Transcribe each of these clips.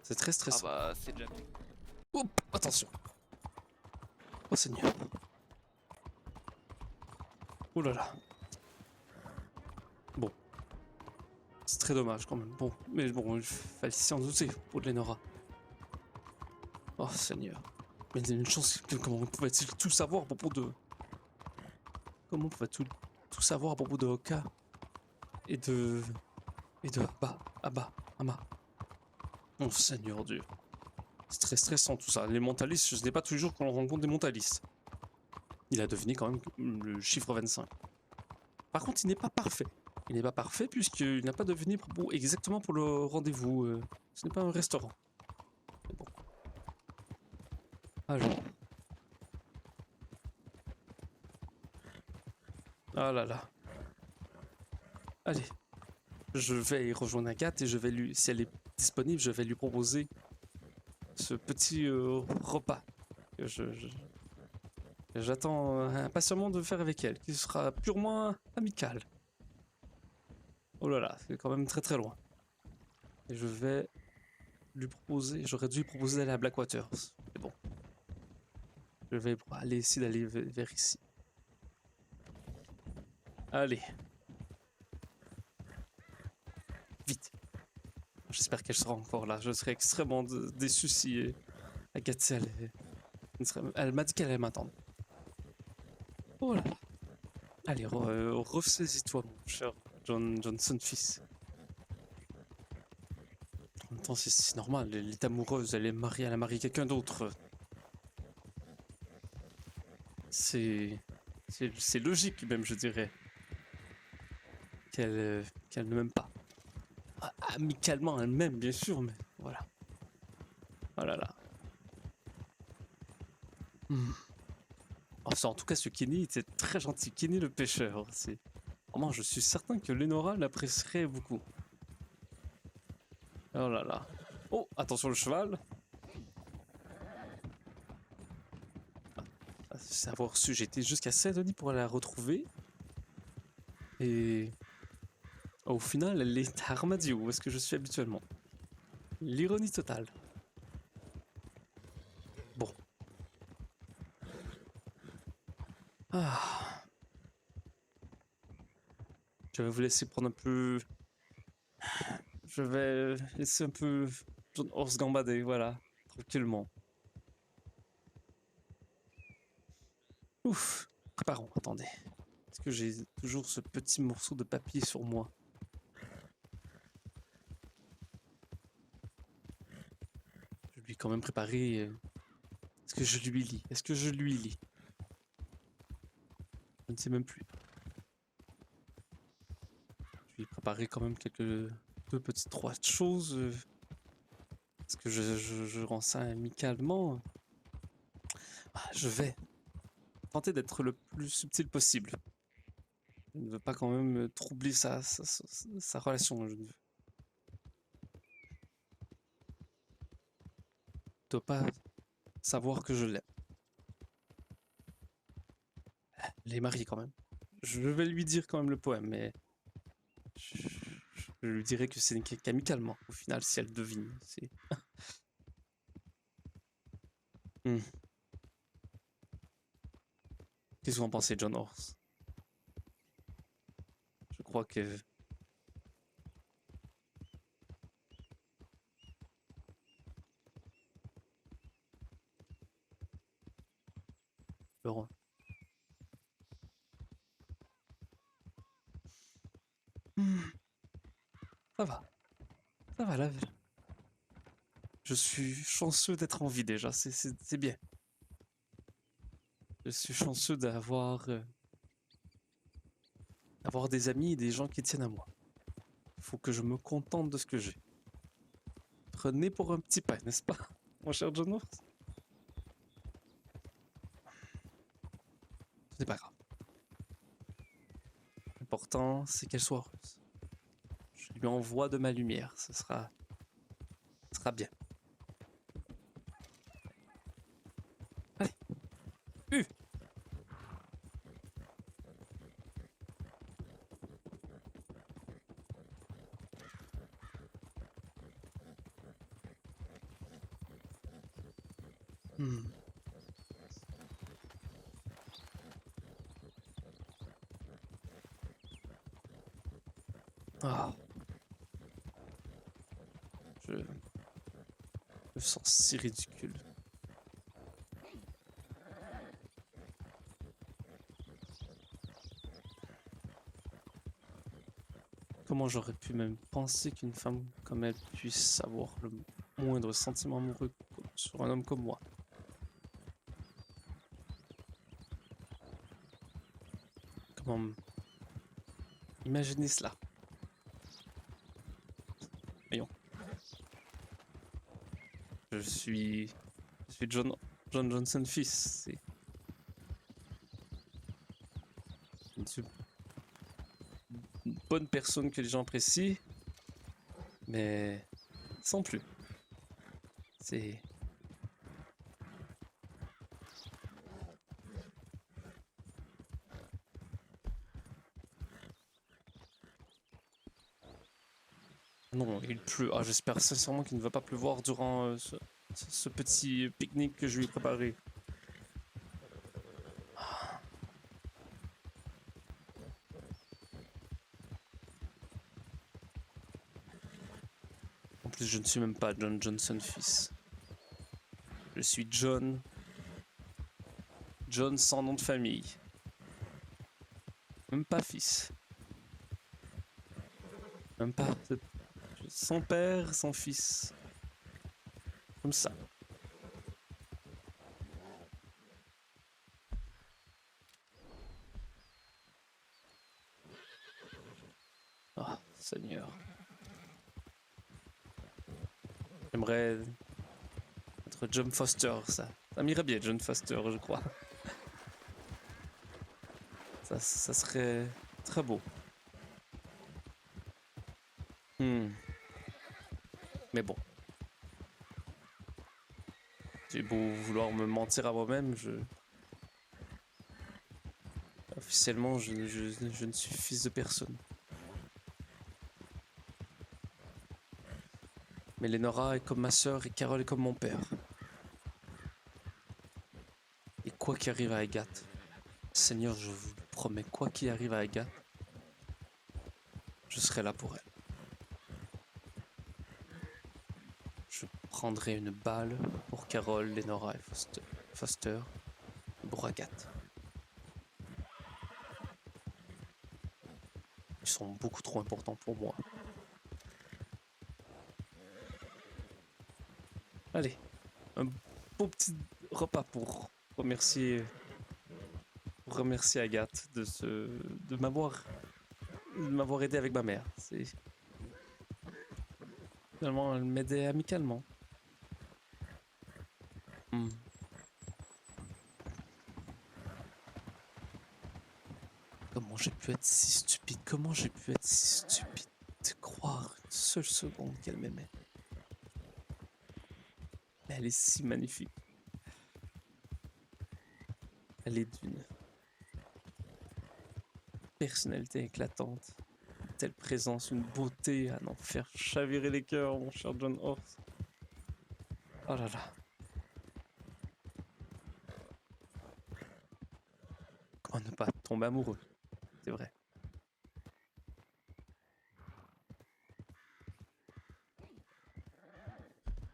C'est très Ah stressant. bah c'est déjà bien. Oups, attention. Oh Seigneur. Oh là là. Bon, c'est très dommage quand même. Bon, mais bon, il fallait s'y en douter pour Lenora. Oh Seigneur. Mais il y a une chance que comment pouvait-il tout savoir à propos de... Comment pouvait-il tout savoir à propos de Oka et de... Et de Ama. Oh Seigneur Dieu. C'est très stressant tout ça. Les mentalistes, je ne sais pas toujours qu'on rencontre des mentalistes. Il a deviné quand même le chiffre 25. Par contre, il n'est pas parfait. Il n'est pas parfait puisqu'il n'a pas deviné exactement pour le rendez-vous. Ce n'est pas un restaurant. Mais bon. Alors. Ah là là. Allez. Je vais rejoindre Agathe et je vais lui, si elle est disponible, je vais lui proposer ce petit repas que j'attends impatiemment de faire avec elle, qui sera purement amical. Oh là là, c'est quand même très très loin. Et je vais lui proposer, j'aurais dû lui proposer d'aller à Blackwater. Mais bon, je vais aller essayer d'aller vers ici. Allez, vite. J'espère qu'elle sera encore là. Je serais extrêmement déçu si Agathe, elle m'a dit qu'elle allait m'attendre. Oh là là. Allez, ressaisis-toi, mon cher Johnson fils. En même temps, c'est normal, elle est amoureuse, elle a marié quelqu'un d'autre. C'est, c'est logique même, je dirais, qu'elle ne m'aime pas. Amicalement, elle m'aime, bien sûr, mais voilà. Oh là là. Hmm. Oh, en tout cas, ce Kenny était très gentil. Kenny le pêcheur, c'est... Vraiment, je suis certain que Lenora l'apprécierait beaucoup. Oh là là. Oh, attention le cheval. Savoir su, j'étais jusqu'à Saint-Denis pour la retrouver. Et au final, elle est à Armadillo, où est-ce que je suis habituellement. L'ironie totale. Bon. Ah. Je vais vous laisser prendre un peu... Je vais laisser un peu John Horse gambader, voilà. Tranquillement. Ouf. Préparons, attendez. Est-ce que j'ai toujours ce petit morceau de papier sur moi? Je lui ai quand même préparé... Est-ce que je lui lis? Est-ce que je lui lis? Je ne sais même plus. Je lui ai préparé quand même deux petites trois choses. Est-ce que je rends ça amicalement? Je vais tenter d'être le plus subtil possible. Je ne veux pas quand même troubler sa relation. Je ne dois pas savoir que je l'aime. Elle est mariée quand même. Je vais lui dire quand même le poème, mais je lui dirai que c'est qu'amicalement, au final, si elle devine. Hmm. Qu'est-ce que vous en pensez, John Horse? Je crois que... Laurent. Hmm. Ça va. Ça va, là. Je suis chanceux d'être en vie déjà, c'est bien. Je suis chanceux d'avoir des amis et des gens qui tiennent à moi. Il faut que je me contente de ce que j'ai. Prenez pour un petit pain, n'est-ce pas, mon cher John North? Ce n'est pas grave. L'important, c'est qu'elle soit heureuse. Je lui envoie de ma lumière, ce sera bien. Allez, Hmm. Ah, je me sens si ridicule. Comment j'aurais pu même penser qu'une femme comme elle puisse avoir le moindre sentiment amoureux sur un homme comme moi? Comment imaginer cela? Voyons, je suis, je suis John Johnson fils. C'est une une bonne personne que les gens apprécient, mais sans plus. C'est non, il pleut. Ah, j'espère sincèrement qu'il ne va pas pleuvoir durant ce petit pique-nique que je lui ai préparé. En plus, je ne suis même pas John Johnson fils. Je suis John sans nom de famille. Même pas fils. Même pas. Sans père, sans fils. Comme ça. Ah, Seigneur. J'aimerais être John Foster, ça. Ça m'irait bien, John Foster, je crois. Ça serait très beau. Hmm. Mais bon, j'ai beau vouloir me mentir à moi-même, officiellement, je ne suis fils de personne. Mais Lenora est comme ma sœur et Carole est comme mon père. Et quoi qu'il arrive à Agathe, Seigneur, je vous promets, quoi qu'il arrive à Agathe, je serai là pour elle. Je prendrai une balle pour Carole, Lenora et Foster et pour Agathe. Ils sont beaucoup trop importants pour moi. Allez, un beau petit repas pour remercier Agathe de m'avoir aidé avec ma mère. C'est finalement elle m'aidait amicalement. Hmm. Comment j'ai pu être si stupide? Comment j'ai pu être si stupide de croire une seule seconde qu'elle m'aimait? Elle est si magnifique. Elle est d'une personnalité éclatante, une telle présence, une beauté à n'en faire chavirer les cœurs, mon cher John Horst. Oh là là, comment ne pas tomber amoureux? C'est vrai.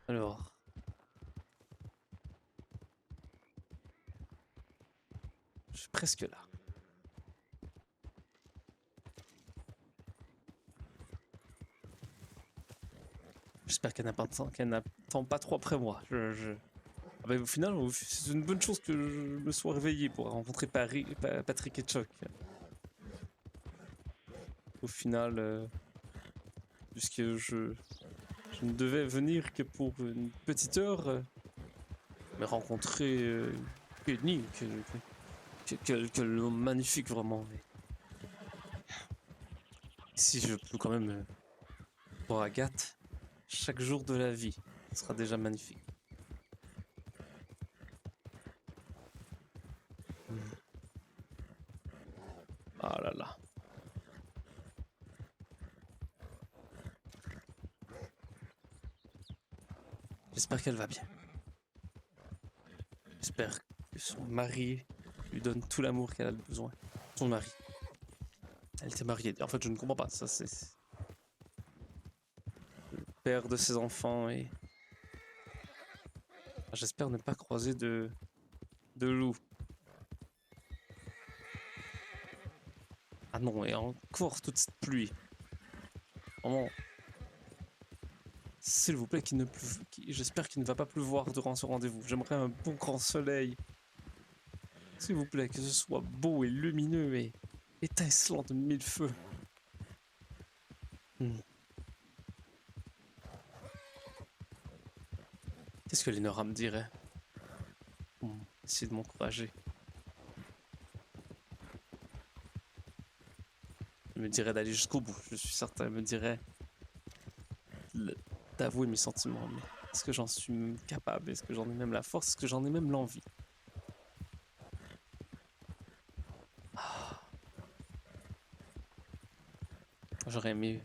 Alors, je suis presque là. J'espère qu'elle n'attend pas trop après moi. Ah bah, au final, c'est une bonne chose que je me sois réveillé pour rencontrer Patrick et Chuck. Au final, puisque je ne devais venir que pour une petite heure, mais rencontrer Kenny, quel homme magnifique vraiment. Mais si je peux quand même voir Agathe, chaque jour de la vie, ce sera déjà magnifique. Ah là là. J'espère qu'elle va bien. J'espère que son mari lui donne tout l'amour qu'elle a besoin. Son mari. Elle était mariée. En fait, je ne comprends pas. Ça, c'est le père de ses enfants et j'espère ne pas croiser de loup. Ah non, et encore toute cette pluie. Vraiment. S'il vous plaît, qu'il ne pleuve. J'espère qu'il ne va pas pleuvoir durant ce rendez-vous. J'aimerais un bon grand soleil. S'il vous plaît, que ce soit beau et lumineux et étincelant de mille feux. Qu'est-ce que Lenora me dirait? Essayer de m'encourager. Elle me dirait d'aller jusqu'au bout, je suis certain. Elle me dirait d'avouer mes sentiments. Mais est-ce que j'en suis capable? Est-ce que j'en ai même la force? Est-ce que j'en ai même l'envie? J'aurais aimé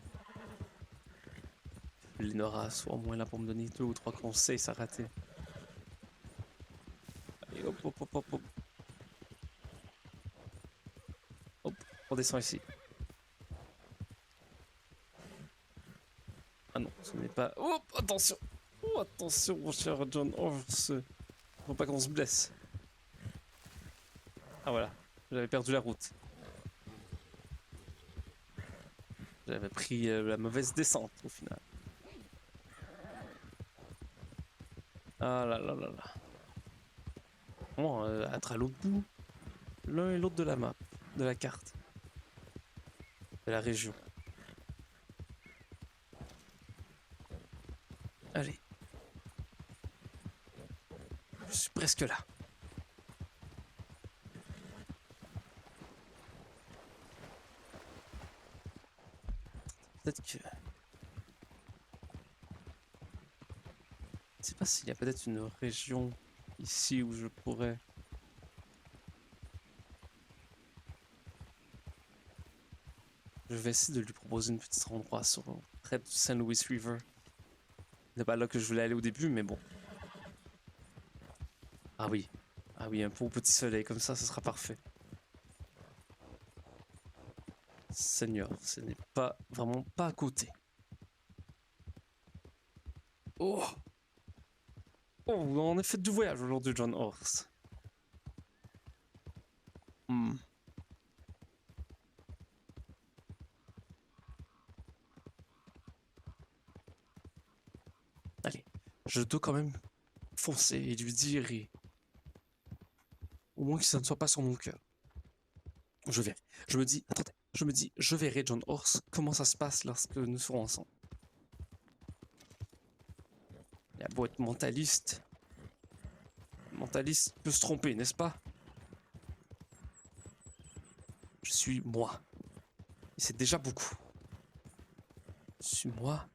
que Lenora soit au moins là pour me donner 2 ou 3 conseils, ça ratait. Allez, hop, hop, hop, hop, hop. Hop, on descend ici. Ah non, ce n'est pas... Hop, attention! Oh, attention, mon cher John Horse. Faut pas qu'on se blesse. Ah voilà, j'avais perdu la route. J'avais pris la mauvaise descente au final. Ah là là là là. Bon, être à l'autre bout, l'un et l'autre de la map, de la carte, de la région. Allez. Je suis presque là. Peut-être que... Je sais pas s'il y a peut-être une région ici où je pourrais... Je vais essayer de lui proposer une petite endroit près du St. Louis River. C'est pas là que je voulais aller au début, mais bon. Ah oui. Ah oui, un beau petit soleil comme ça, ce sera parfait. Seigneur, ce n'est pas... vraiment pas à côté. Oh! Oh, on a fait du voyage aujourd'hui, John Horse. Allez, je dois quand même foncer et lui dire, et... au moins que ça ne soit pas sur mon cœur. Je verrai. Je me dis, attendez, je me dis, je verrai, John Horse, comment ça se passe lorsque nous serons ensemble. Il a beau être mentaliste. Mentaliste peut se tromper, n'est-ce pas? Je suis moi. Et c'est déjà beaucoup. Je suis moi.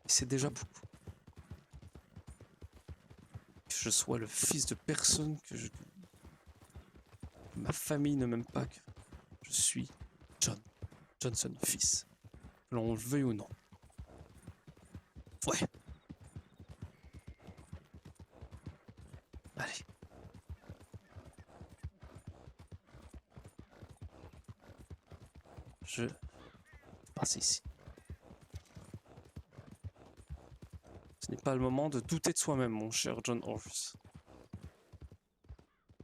Et c'est déjà beaucoup. Que je sois le fils de personne, que ma famille ne m'aime pas, que je suis John Johnson, fils. Que l'on le veuille ou non. Ouais. Allez. Je passe ici. Ce n'est pas le moment de douter de soi-même, mon cher John Horse.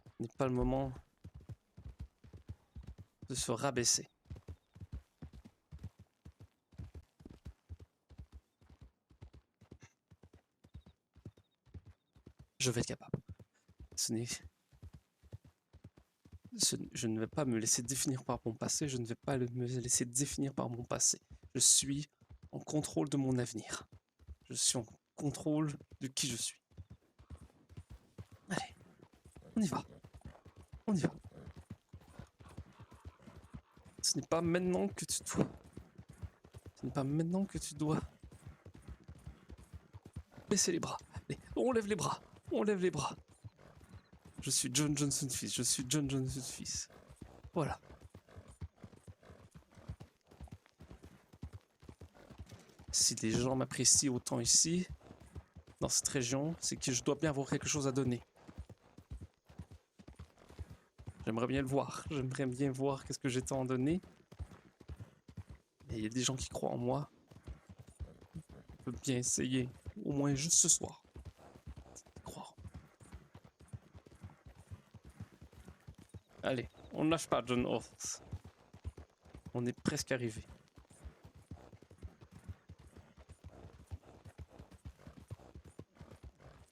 Ce n'est pas le moment de se rabaisser. Je vais être capable. Je ne vais pas me laisser définir par mon passé, je ne vais pas me laisser définir par mon passé. Je suis en contrôle de mon avenir. Je suis en contrôle de qui je suis. Allez, on y va. On y va. Ce n'est pas maintenant que tu dois... Ce n'est pas maintenant que tu dois... baisser les bras. Allez, on lève les bras. On lève les bras. Je suis John Johnson fils. Je suis John Johnson fils. Voilà. Si les gens m'apprécient autant ici, dans cette région, c'est que je dois bien avoir quelque chose à donner. J'aimerais bien le voir. J'aimerais bien voir qu'est-ce que j'ai tant donné. Mais il y a des gens qui croient en moi. Je peux bien essayer. Au moins juste ce soir. Croire. Allez, on ne lâche pas John Horse. On est presque arrivé.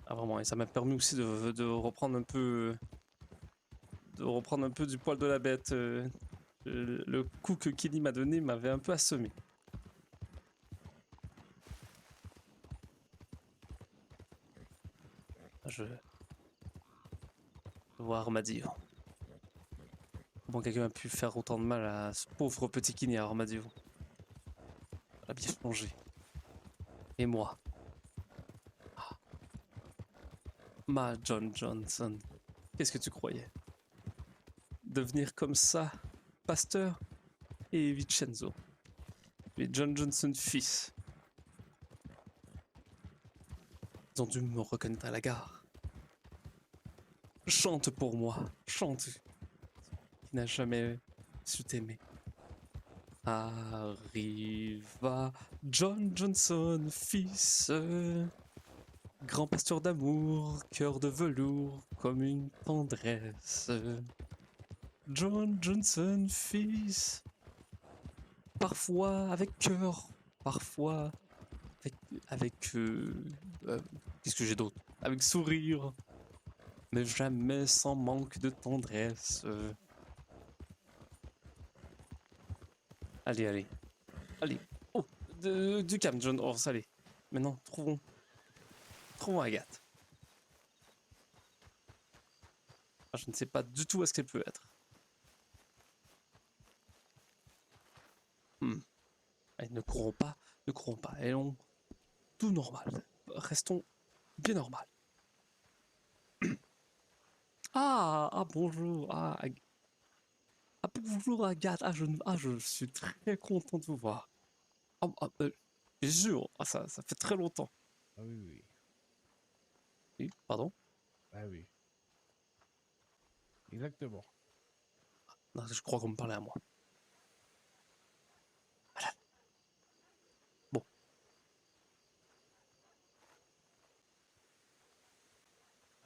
Ah vraiment, et ça m'a permis aussi de reprendre un peu... De reprendre un peu du poil de la bête. Le coup que Kelly m'a donné m'avait un peu assommé. Je... Voir Armadillo. Comment quelqu'un a pu faire autant de mal à ce pauvre petit Kenny à Armadillo. Elle a bien changé. Et moi. Ah. Ma John Johnson. Qu'est-ce que tu croyais? Devenir comme ça, Pasteur et Vincenzo. Les John Johnson fils. Ils ont dû me reconnaître à la gare. Chante pour moi, chante. Qui n'a jamais su t'aimer. Arriva John Johnson, fils. Grand pasteur d'amour, cœur de velours, comme une tendresse. John Johnson, fils. Parfois avec cœur, parfois avec qu'est-ce que j'ai d'autre? Avec sourire, mais jamais sans manque de tendresse. Allez, allez, allez. Oh, du calme, John Horse, allez. Maintenant, trouvons Agathe. Ah, je ne sais pas du tout où est-ce qu'elle peut être. Allez, ne courons pas, ne courons pas. Allons tout normal. Restons bien normal. Ah, bonjour. Bonjour Agathe. Je suis très content de vous voir. Bien sûr. Ça fait très longtemps. Ah oui, oui. Oui, pardon? Ah oui. Exactement. Non, je crois qu'on me parlait à moi. Voilà. Bon.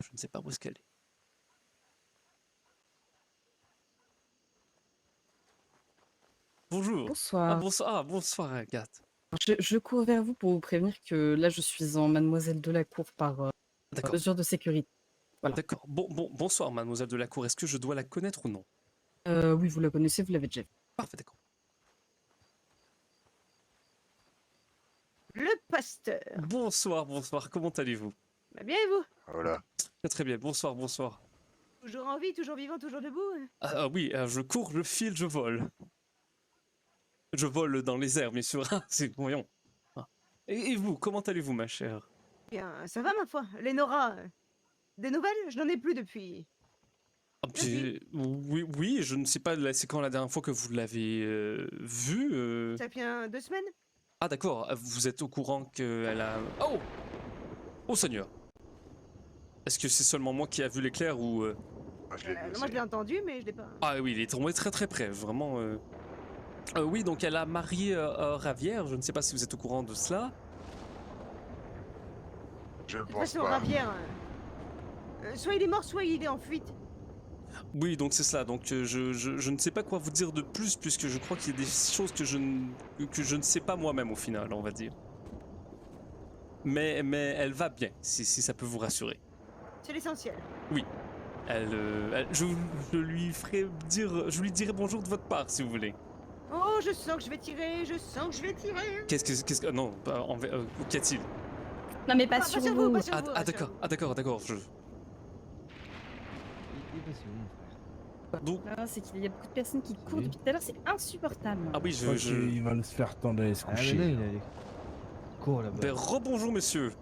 Je ne sais pas où est-ce qu'elle est. Bonjour. Bonsoir. Bonsoir Agathe. Je cours vers vous pour vous prévenir que là, je suis en Mademoiselle Delacour par D'accord. mesure de sécurité. Voilà. D'accord. Bonsoir, mademoiselle Delacour. Est-ce que je dois la connaître ou non? Oui, vous la connaissez, vous l'avez déjà vue. Parfait, d'accord. Le pasteur. Bonsoir. Comment allez-vous? Bah bien et vous? Voilà. Très bien. Bonsoir. Toujours en vie, toujours vivant, toujours debout? Oui, je cours, je file, je vole. Je vole dans les airs, bien sûr. C'est voyons. Et vous, comment allez-vous, ma chère? Bien, ça va ma foi. Lénora, des nouvelles? Je n'en ai plus depuis. Oui, je ne sais pas, c'est quand la dernière fois que vous l'avez vue. Ça fait 2 semaines? Ah d'accord, vous êtes au courant qu'elle a... Oh Seigneur! Est-ce que c'est seulement moi qui a vu l'éclair ou... Moi, je l'ai vu Moi aussi. je l'ai entendu, mais je l'ai pas. Ah oui, il est tombé très près, vraiment... oui, donc elle a marié Ravière, je ne sais pas si vous êtes au courant de cela. Je De toute pense façon, pas. Ravière, soit il est mort, soit il est en fuite. Oui, donc c'est cela, donc je ne sais pas quoi vous dire de plus, puisque je crois qu'il y a des choses que je ne sais pas moi-même au final, on va dire. Mais elle va bien, si ça peut vous rassurer. C'est l'essentiel. Je lui dirai bonjour de votre part, si vous voulez. Oh, je sens que je vais tirer, je sens que je vais tirer. Qu'est-ce que... Non, qu'y a-t-il? Non, mais pas Pas sur sur vous. vous, pas sur vous. D'accord, Il est passé où, mon frère? Donc... Ah, c'est qu'il y a beaucoup de personnes qui courent Oui. depuis tout à l'heure, c'est insupportable. Ah oui, Je crois qu'il va se faire tendre à se Ah mais coucher. là, il a les cours là-bas. Ben, rebonjour, monsieur.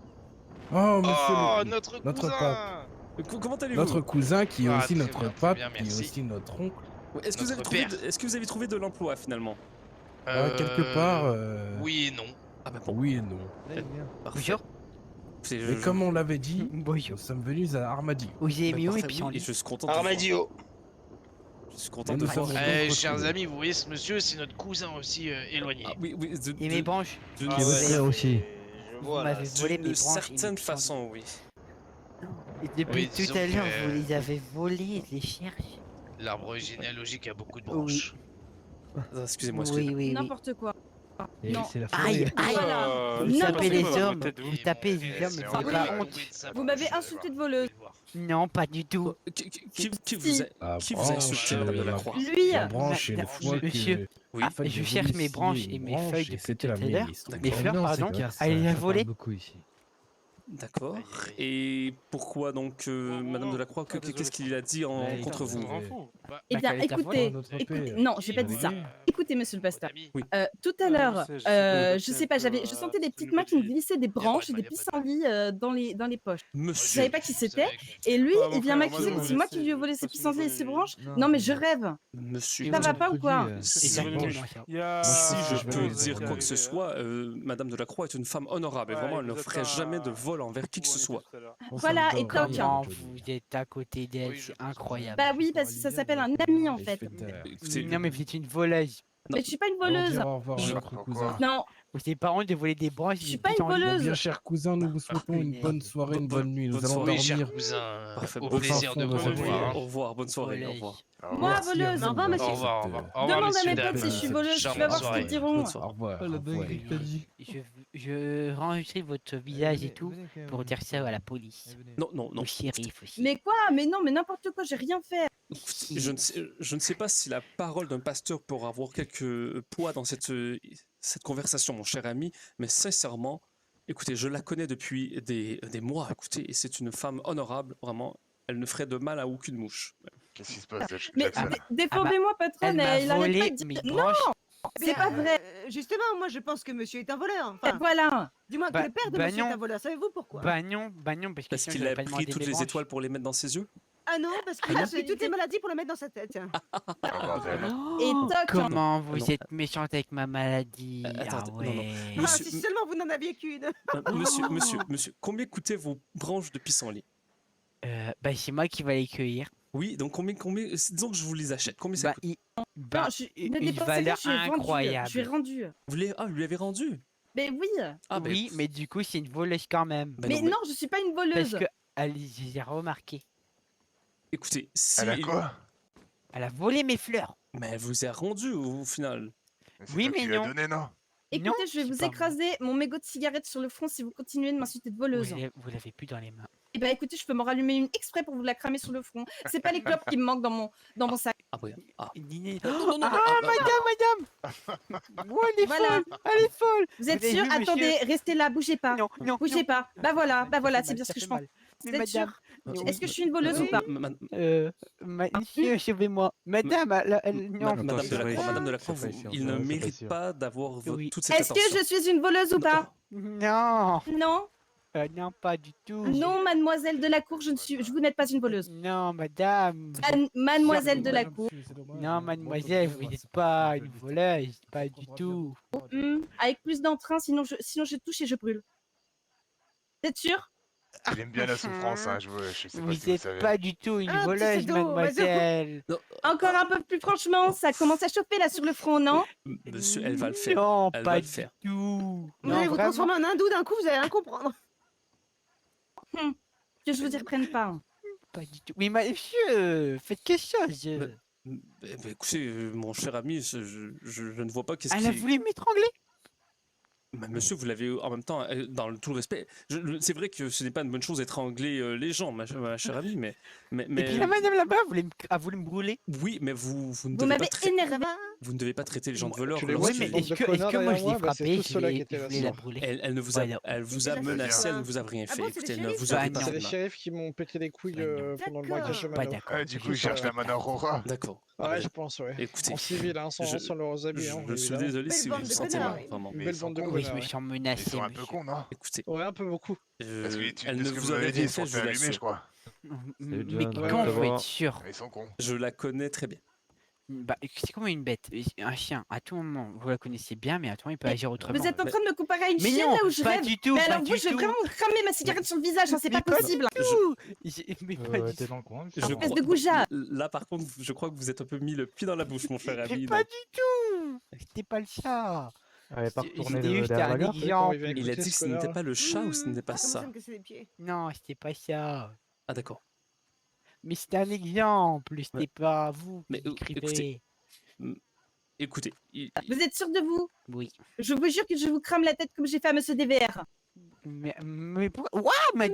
Oh, monsieur Oh, le... notre notre cousin pape. Comment allez-vous? Notre cousin qui est Ah, aussi très notre bien, très pape, bien, qui est merci. aussi notre oncle. Est-ce que, Notre père. est-ce que vous avez trouvé de l'emploi, finalement? Quelque part... Oui et non. Ah ben bon, Oui et non. Là, il vient. parfait. C'est- Mais comme on l'avait dit, Bonjour. nous sommes venus à Armadillo. Vous avez ben, mis où parfait, et puis en oui, et ligne. je suis content de vous voir. Armadillo. Je suis content Et de nous voir. sommes Chers retrouvés. amis, vous voyez ce monsieur, c'est notre cousin aussi éloigné. Ah, oui, oui, Et mes branches. d'une Ah ouais, d'une aussi. Je Vous vois là. m'avez volé mes branches. et mes certaine pissenlits. façon, oui. Et depuis Oui, tout disons à l'heure, que- vous les avez volés, je les cherche. L'arbre généalogique a beaucoup de Oui. branches. Ah, excusez-moi, Oui, excusez-moi. oui, oui. N'importe quoi. Et Non. c'est la Aïe, forêt. aïe. Voilà. Vous Non, tapez les parce que- hommes, vous tapez les hommes, mais vous n'avez pas honte. Vous m'avez insulté de voleuse. Non, pas du tout. Qui vous a, Ah, qui vous a insulté, madame de la Croix? Lui. La branche et Ma- le foie monsieur. que... Oui. Ah, en fait, je j'ai cherche voulu mes branches scier et une mes branche feuilles et depuis c'était tout la à l'heure. milice. Donc, Mes D'accord. fleurs, non, pardon. c'est Ah, il a volé. beaucoup ici. D'accord. Aïe, aïe, aïe. Et pourquoi donc, madame de la Croix, qu'est-ce qu'il a dit Ouais, contre vous? Eh bien, qu'elle est ta écoutez, Notre écoutez, paix. non, j'ai pas dit ça. Oui. Écoutez, monsieur le pasteur. Oui. Tout à l'heure, je sais pas, je sentais des petites mains qui me glissaient des branches et des pissenlits dans les poches. Je Monsieur. savais pas qui c'était. Et lui, il vient m'accuser que c'est moi qui lui ai volé ses pissenlits et ses branches. Non, mais je rêve. Monsieur. Ça va pas ou quoi? Exactement. Si je je peux vais dire vous quoi que ce soit, madame de la Croix est une femme honorable et vraiment elle ne ferait jamais de vol envers qui que ce soit. Voilà, et toc. Comment vous êtes à côté d'elle, c'est incroyable. Bah oui, parce que ça s'appelle un ami en fait. Écoutez, Non, mais vous êtes une voleuse. Mais je suis pas une voleuse. Au revoir, Je- notre cousin. Non, Vous n'avez pas honte de voler des branches. je suis pas une voleuse. Bien cher cousin, nous vous souhaitons une bonne soirée, une bonne nuit. Nous Bonne allons soirée, Oui, cher dormir. cousin, Parfait. au Au plaisir fin de fond vous de votre revoir. au revoir, bonne soirée, au revoir. Moi, Merci à voleuse. vous, Au revoir, monsieur. Au revoir, au revoir. Au Demande revoir, à messieurs, mes dames. potes si je suis voleuse, tu Charmante vas voir ce soirée. qu'ils diront. Bonne soirée. Au revoir. Oh, au la revoir. dingue que t'as dit. Je enregistre votre visage et tout pour dire ça à la police. Non, non, non. Au shérif aussi. Mais quoi? Mais non, mais n'importe quoi, j'ai rien fait. Écoutez, je ne sais pas si la parole d'un pasteur pourra avoir quelque poids dans cette conversation, mon cher ami, mais sincèrement, écoutez, je la connais depuis des mois, écoutez, et c'est une femme honorable, vraiment. Elle ne ferait de mal à aucune mouche. Qu'est-ce qui se passe, Mais Jackson? défendez-moi, Elle patronne, m'a il arrête pas volé de dire... mes Non, branches. c'est pas vrai. Justement, moi je pense que monsieur est un voleur. Enfin, Voilà. du moins Bah- que le père de bah monsieur est non. un voleur. Savez-vous pourquoi? Bah non, parce que Parce sinon, qu'il j'aurais a pas pris demandé toutes des les branches. étoiles pour les mettre dans ses yeux? Ah non, parce qu'il a fait toutes les maladies pour le mettre dans sa tête. Oh, bordel. Et toc. Comment vous non. êtes méchante avec ma maladie? Attends, Ah attends, non, non. ouais. Ah, Monsieur- si seulement vous n'en aviez qu'une. Monsieur, combien coûtaient vos branches de pissenlit? Bah c'est moi qui vais les cueillir. Oui, donc combien, disons que je vous les achète, combien ça Bah, coûte? bah, Non, je ne une dépensez pas, valeur je lui ai vendu. incroyable. Je lui ai rendu. Vous lui avez rendu? Mais oui. Ah, ben, oui, mais du coup c'est une voleuse quand même. ben Mais non, je suis pas une Parce voleuse. que Alice, j'ai remarqué. écoutez, si... Elle a quoi? Elle a volé mes fleurs. Mais elle vous a rendu au final. C'est Oui, toi qui mais lui as non. donné, non? Écoutez, Non, je vais c'est vous pas écraser mon mégot de cigarette sur le front si vous continuez de m'insulter de voleuse. Vous l'avez plus dans les mains. Eh ben écoutez, je peux m'en rallumer une exprès pour vous la cramer sur le front. C'est pas les clopes qui me manquent dans mon sac. Ah oui. Ah. Non, non, non, madame Oh, elle est Voilà. folle. Elle est folle. Vous êtes avez sûr? vu, monsieur Attendez, restez là, bougez pas. Non, non, Bougez non. pas. Bah voilà, Ça c'est bien ce fait que je mal, pense. Mais Vous êtes sûr? madame, Est-ce que je suis une voleuse ou Oui. pas? monsieur, sauvez-moi. Madame, non. Madame de la Croix, Attends, Madame de la c'est Croix, pas ici, il on ne va- c'est pas mérite ici. pas d'avoir Oui. toute cette Est-ce que attention. je suis une voleuse ou pas? Non, Non. non, pas du tout. Non, mademoiselle de la cour, vous n'êtes pas une voleuse. Non, madame. Mademoiselle de la cour. Non, mademoiselle, vous n'êtes pas une voleuse, pas du tout. Avec plus d'entrain, sinon je touche et je brûle. Vous êtes sûr? Il aime bien la souffrance, hein, je sais pas Vous si vous n'êtes savez. pas du tout une Ah, petit voleuse, seau d'eau, mademoiselle. Encore un peu plus franchement, ça commence à chauffer là sur le front, non? Monsieur, elle va le faire. Non, Elle va pas le du faire. tout. Vous Non, allez vous vraiment. transformer en hindou d'un coup, vous allez rien comprendre. Que je vous y reprenne pas. Pas du tout. Mais monsieur, faites quelque chose. Écoutez, mon cher ami, je ne vois pas qu'est-ce Elle a qui... voulu m'étrangler. Mais monsieur, vous l'avez en même temps, dans tout le respect. C'est vrai que ce n'est pas une bonne chose d'étrangler les gens, ma chère amie, mais... Et puis la madame là-bas a voulu me brûler. Oui, mais vous ne Vous devez m'avez pas traiter... énervé. Vous ne devez pas traiter les gens de voleurs. tu les Oui, vois, mais ces est-ce bandes que, de connards moi je derrière l'ai moi, bah, c'est frappée, tous ceux-là qui je étaient là voulais la ce soir. brûler. Elle ne vous Voilà. a C'est menacé, elle ça. ne vous a rien Ah fait. bon, c'est Écoutez, les elle ne shérifs, vous ça avez non. pas C'est fait les de mal. shérifs qui m'ont pété les couilles Bah non. pendant le D'accord. braquage de Pas Manon. d'accord. Ah, du coup, il cherche la manne Aurora. D'accord. Ouais, je pense, ouais. Écoutez, En civil, hein, sans, je- sans leurs habits. Hein, je suis évidemment. désolé si Belle vous bande vous de sentez connards, mal, oui. vraiment. Une Mais belle ils sont bande de cons. Oui, je connards. me ouais. sens Ils menacé, sont un peu monsieur. cons, non? Écoutez, Ouais, un peu beaucoup. Parce que elle ne ce que vous vous a m'avez rien dit, ils fait, sont je fait vous allumer, l'assure. je crois. Mais John, quand ouais, vous ouais. êtes sûr? Ils sont cons. Je la connais très bien. Bah, c'est comme une bête. Un chien, à tout moment, vous la connaissez bien, mais à tout moment, il peut agir autrement. Vous êtes en train de me comparer à une Mais chienne non, là où je pas rêve. du tout, Mais pas alors du vous, je vais tout. vraiment vous cramer ma cigarette sur le visage, hein, c'est Mais pas possible. Mais pas du T'es tout. dans le coin, Je monsieur. Espèce crois- de goujat. Là, par contre, je crois que vous êtes un peu mis le pied dans la bouche, mon cher Mais ami. pas non. du tout. C'était pas le chat. Ouais, pas retourner C'était juste derrière un la gare. exemple. Écoutez Il a dit que ce n'était connard. pas le chat ou ce n'était pas Comment ça ça. me casser les pieds? Non, c'était pas ça. Ah, d'accord. Mais c'était un exemple, Ouais. c'était pas vous Mais, qui écoutez, écrivez. Écoutez, Vous êtes sûr de vous? Oui. Je vous jure que je vous crame la tête comme j'ai fait à Monsieur DVR. Mais pourquoi? Ouah, mais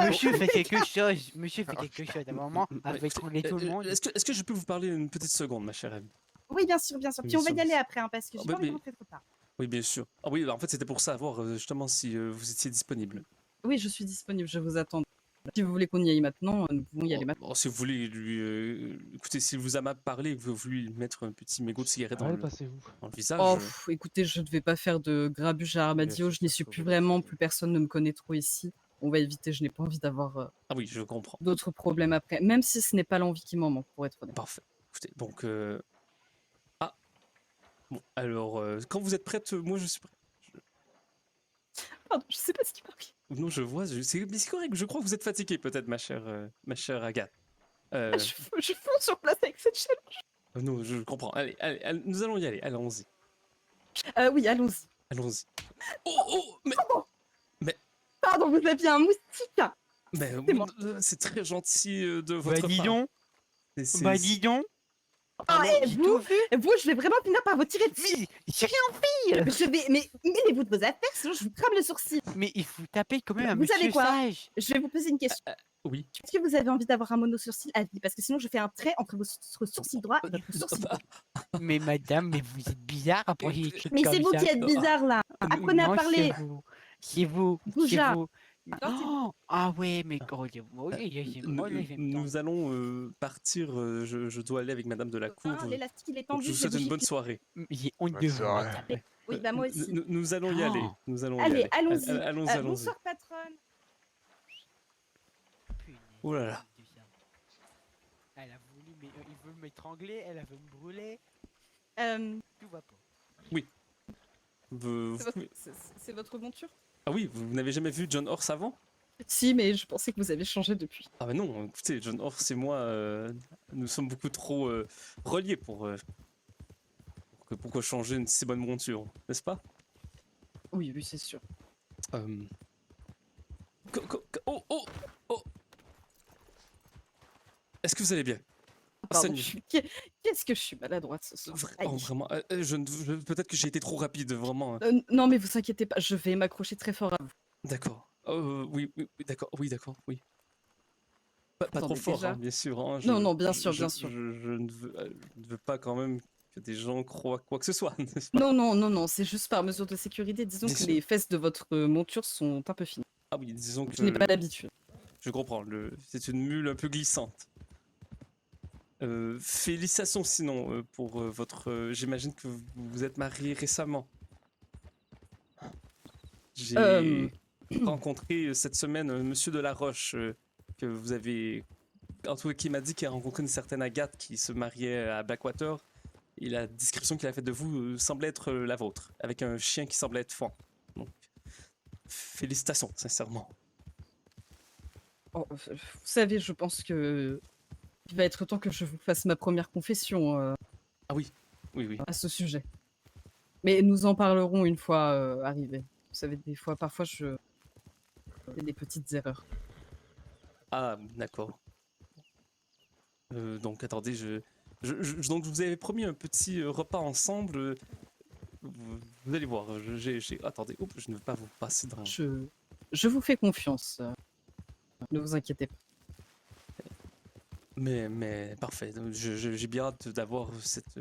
monsieur fait quelque chose. Monsieur fait quelque chose. À un moment, avec étrangler tout le monde. Est-ce que je peux vous parler une petite seconde, ma chère amie? Oui, bien sûr, bien sûr. Puis Bien on va sûr, y aller bien sûr. après, hein, parce que j'ai Ah, pas envie de mais- rentrer trop tard. Oui, bien sûr. Ah oui, en fait, c'était pour savoir justement si vous étiez disponible. Oui, je suis disponible, je vous attends. Si vous voulez qu'on y aille maintenant, nous pouvons y aller maintenant. Bon, si vous voulez lui... écoutez, s'il vous a mal parlé, vous voulez lui mettre un petit mégot de cigarette dans, Allez, le, passez-vous. dans le visage. Oh, écoutez, je ne vais pas faire de grabuge à Armadillo, je n'y suis plus vraiment, plus personne ne me connaît trop ici. On va éviter, je n'ai pas envie d'avoir Ah oui, je comprends. d'autres problèmes après, même si ce n'est pas l'envie qui m'en manque, pour être honnête. Parfait. Écoutez, donc... Ah bon, alors, quand vous êtes prête, moi je suis prêt. Pardon, je sais pas ce qui m'arrive. Non, je vois, mais c'est correct, je crois que vous êtes fatiguée peut-être, ma chère Agathe. Je fonds sur place avec cette chaleur. Non, je comprends. Allez, nous allons y aller, allons-y. Oui, allons-y. Allons-y. Oh, mais... Pardon, vous aviez un moustique. Mais C'est moi. c'est très gentil de Bah votre dis part. donc. C'est- Bah dis donc. Ah, et J'ai vous, tout vu. je vais vraiment finir par vous tirer dessus. Mais j'ai rien fait. Mais mêlez-vous de vos affaires, sinon je vous crame le sourcil. Mais il faut taper quand même un Vous savez monsieur quoi sage. Je vais vous poser une question. Oui. Est-ce que vous avez envie d'avoir un mono-sourcil à vie? Parce que sinon, je fais un trait entre votre sourcil droit et votre sourcil droit. Mais madame, mais vous êtes bizarre à poser des trucs Mais comme c'est vous ça. qui êtes bizarre là. Apprenez à Non, parler. C'est vous. Goujat. C'est vous. Non, c'est Oh, ah ouais, mais Nous allons partir, je dois aller avec Madame de la Cour. Ah, l'élastique, il est Donc, tendu. je vous je vais souhaite une vous bonne gifler. soirée. J'ai honte Bonne de vous. soirée. madame. Oui, bah moi aussi. Nous allons y aller. Oh. Nous allons y Allez, aller. allons-y. Allons-y. Bonsoir, patronne. Punaise, Oh là là. Elle a voulu, mais il veut m'étrangler, elle a voulu me brûler. Euh, Tout va pas. Vous c'est pouvez- c'est votre monture? Ah oui, vous n'avez jamais vu John Horse avant? Si, mais je pensais que vous avez changé depuis. Ah bah non, écoutez, John Horse et moi, nous sommes beaucoup trop reliés pour que changer une si bonne monture, n'est-ce pas? Oui, oui, c'est sûr. Oh! Est-ce que vous allez bien? Pardon, Seigneur. qu'est-ce que je suis maladroite ce soir. Vraiment, Aïe. vraiment. Peut-être que j'ai été trop rapide, vraiment. Non, mais vous inquiétez pas, je vais m'accrocher très fort à vous. D'accord. Oui, d'accord, oui. Pas trop Attendez, fort, déjà hein, bien sûr. Hein, Non, bien sûr, bien sûr. Je ne veux pas quand même que des gens croient quoi que ce soit, n'est-ce pas? Non, c'est juste par mesure de sécurité. Disons Bien que sûr. les fesses de votre monture sont un peu fines. Ah oui, disons que... Je n'ai pas l'habitude. Je comprends, c'est une mule un peu glissante. Félicitations sinon pour votre... J'imagine que vous êtes marié récemment. J'ai rencontré cette semaine un monsieur de la Roche que vous avez... En tout cas, qui m'a dit qu'il a rencontré une certaine Agathe qui se mariait à Blackwater. Et la description qu'il a faite de vous semblait être la vôtre, avec un chien qui semblait être fond. Donc, félicitations, sincèrement. Oh, vous savez, je pense que il va être temps que je vous fasse ma première confession Ah oui. à ce sujet. Mais nous en parlerons une fois arrivé. Vous savez, parfois, je fais des petites erreurs. Ah, d'accord. Donc, attendez, donc, je vous avais promis un petit repas ensemble. Vous allez voir, attendez, je ne veux pas vous passer dans... Je vous fais confiance. Ne vous inquiétez pas. Mais parfait, j'ai bien hâte d'avoir cette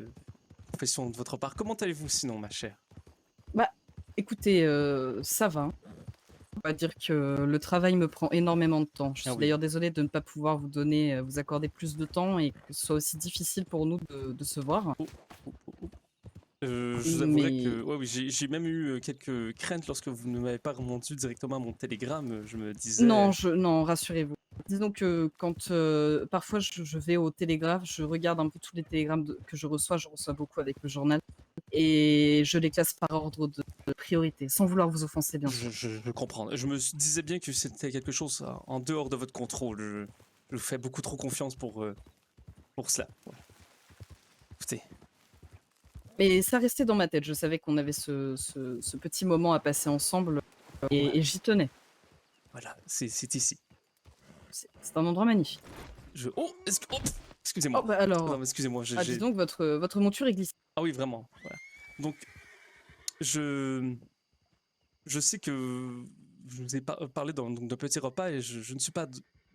confession de votre part. Comment allez-vous sinon, ma chère? Écoutez, ça va. On va dire que le travail me prend énormément de temps. Je suis Ah oui. d'ailleurs désolée de ne pas pouvoir vous accorder plus de temps et que ce soit aussi difficile pour nous de se voir. Je vous avouerai Mais- que oui, j'ai même eu quelques craintes lorsque vous ne m'avez pas répondu directement à mon télégramme. Je me disais... Non, rassurez-vous. disons que quand parfois je vais au télégraphe, je regarde un peu tous les télégrammes que je reçois beaucoup avec le journal, et je les classe par ordre de priorité, sans vouloir vous offenser, bien sûr. Je comprends. Je me disais bien que c'était quelque chose en dehors de votre contrôle. Je vous fais beaucoup trop confiance pour cela. Ouais. Écoutez, Mais ça restait dans ma tête, je savais qu'on avait ce petit moment à passer ensemble, Ouais. et j'y tenais. voilà, c'est ici. C'est un endroit magnifique. Oh, Oh, excusez-moi. bah alors, Non, mais excusez-moi. dis donc, votre monture est glissée. Ah oui, vraiment. Voilà. Donc, je sais que je vous ai parlé donc d'un petit repas et je ne suis pas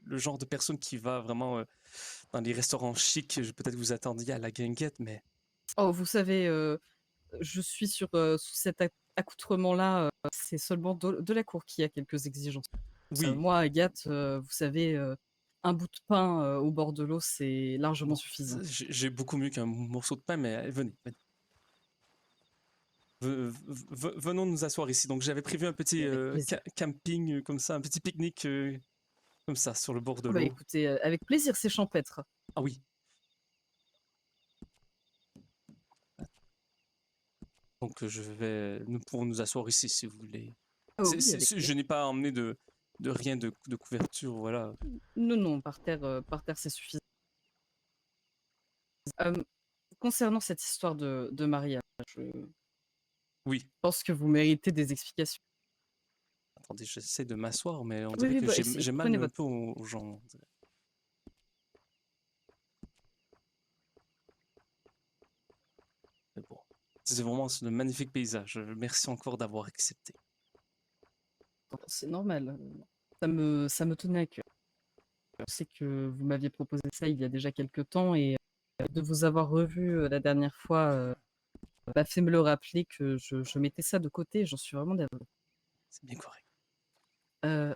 le genre de personne qui va vraiment dans les restaurants chics. Peut-être vous attendiez à la guinguette, mais Oh, vous savez, je suis sous cet accoutrement-là, c'est seulement de la cour qui a quelques exigences. oui, Moi, Agathe, vous savez, un bout de pain, au bord de l'eau, c'est largement bon, suffisant. j'ai beaucoup mieux qu'un morceau de pain, mais venez. Venons nous asseoir ici. Donc j'avais prévu un petit Avec plaisir. camping comme ça, un petit pique-nique comme ça sur le bord de Bah, l'eau. écoutez, avec plaisir, c'est champêtre. Ah oui. Donc nous pourrons nous asseoir ici si vous voulez. Oh oui, avec Je n'ai pas emmené de rien de couverture, voilà. non, non, par terre, c'est suffisant. Hem, Concernant cette histoire de mariage, je Oui. pense que vous méritez des explications. Attendez, j'essaie de m'asseoir, mais on Oui, dirait oui, que bah, essayez, j'ai mal prenez un votre peu aux jambes. On dirait. Mais bon, c'est vraiment un magnifique paysage. Merci encore d'avoir accepté. temps, c'est normal, ça me tenait à cœur. Je sais que vous m'aviez proposé ça il y a déjà quelque temps, et de vous avoir revu, la dernière fois, m'a fait me le rappeler que je mettais ça de côté, et j'en suis vraiment navrée. C'est bien correct.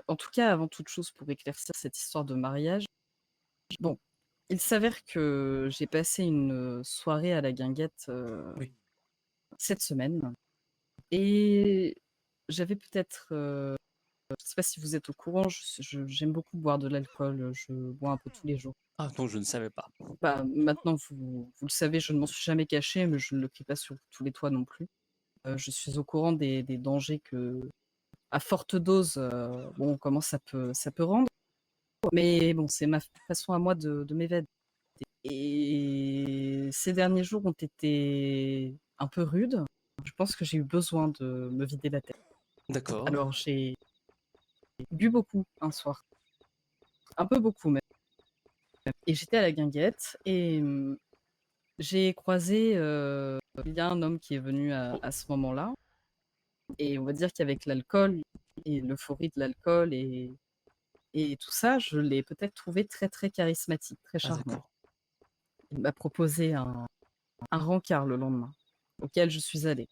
En tout cas, avant toute chose, pour éclaircir cette histoire de mariage, bon, il s'avère que j'ai passé une, soirée à la guinguette, Oui. cette semaine, et j'avais peut-être, je sais pas si vous êtes au courant, j'aime beaucoup boire de l'alcool, je bois un peu tous les jours. Ah non, je ne savais pas. Bah, maintenant vous le savez, je ne m'en suis jamais cachée, mais je ne le crie pas sur tous les toits non plus. Je suis au courant des dangers que, à forte dose, bon, comment ça peut rendre. Mais bon, c'est ma façon à moi de m'évader. Et ces derniers jours ont été un peu rudes. Je pense que j'ai eu besoin de me vider la tête. D'accord. Alors j'ai bu beaucoup un soir, un peu beaucoup même, et j'étais à la guinguette, et j'ai croisé, il y a un homme qui est venu à ce moment-là, et on va dire qu'avec l'alcool et l'euphorie de l'alcool et tout ça, je l'ai peut-être trouvé très, très charismatique, très Ah charmant. d'accord. Il m'a proposé un rencard le lendemain, auquel je suis allée,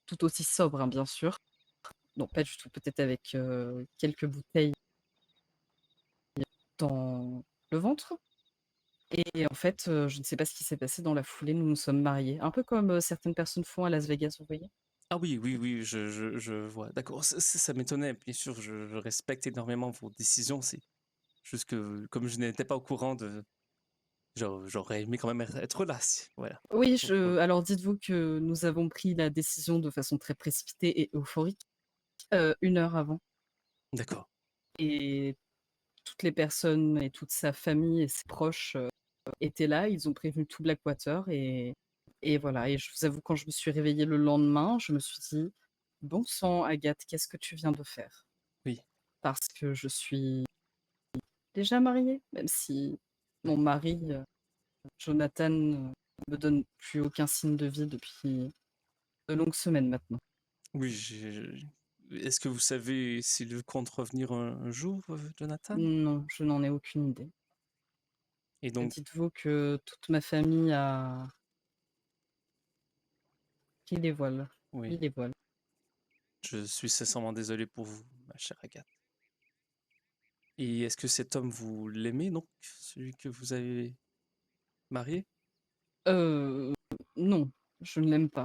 tout aussi sobre, hein, bien sûr. Non, pas du tout, peut-être avec, quelques bouteilles dans le ventre, et en fait, je ne sais pas ce qui s'est passé dans la foulée, nous nous sommes mariés. Un peu comme, certaines personnes font à Las Vegas, vous voyez? Ah oui, oui, oui, je vois. D'accord. Ça m'étonnait, bien sûr, je respecte énormément vos décisions. C'est juste que comme je n'étais pas au courant de... J'aurais aimé quand même être là. Voilà. Oui, Voilà. alors dites-vous que nous avons pris la décision de façon très précipitée et euphorique, 1 heure avant, D'accord. et toutes les personnes et toute sa famille et ses proches, étaient là. Ils ont prévenu tout Blackwater, et voilà, et je vous avoue, quand je me suis réveillée le lendemain, je me suis dit: «Bon sang, Agathe, qu'est-ce que tu viens de faire?» Oui. Parce que je suis déjà mariée, même si mon mari, Jonathan, me donne plus aucun signe de vie depuis de longues semaines maintenant. Oui, est-ce que vous savez s'il compte revenir un jour, Jonathan? Non, je n'en ai aucune idée. Et donc, Dites-vous que toute ma famille a pris les voiles, oui, pris les voiles. je suis sincèrement désolé pour vous, ma chère Agathe. Et est-ce que cet homme, vous l'aimez, donc, celui que vous avez marié? Heu, non, je ne l'aime pas.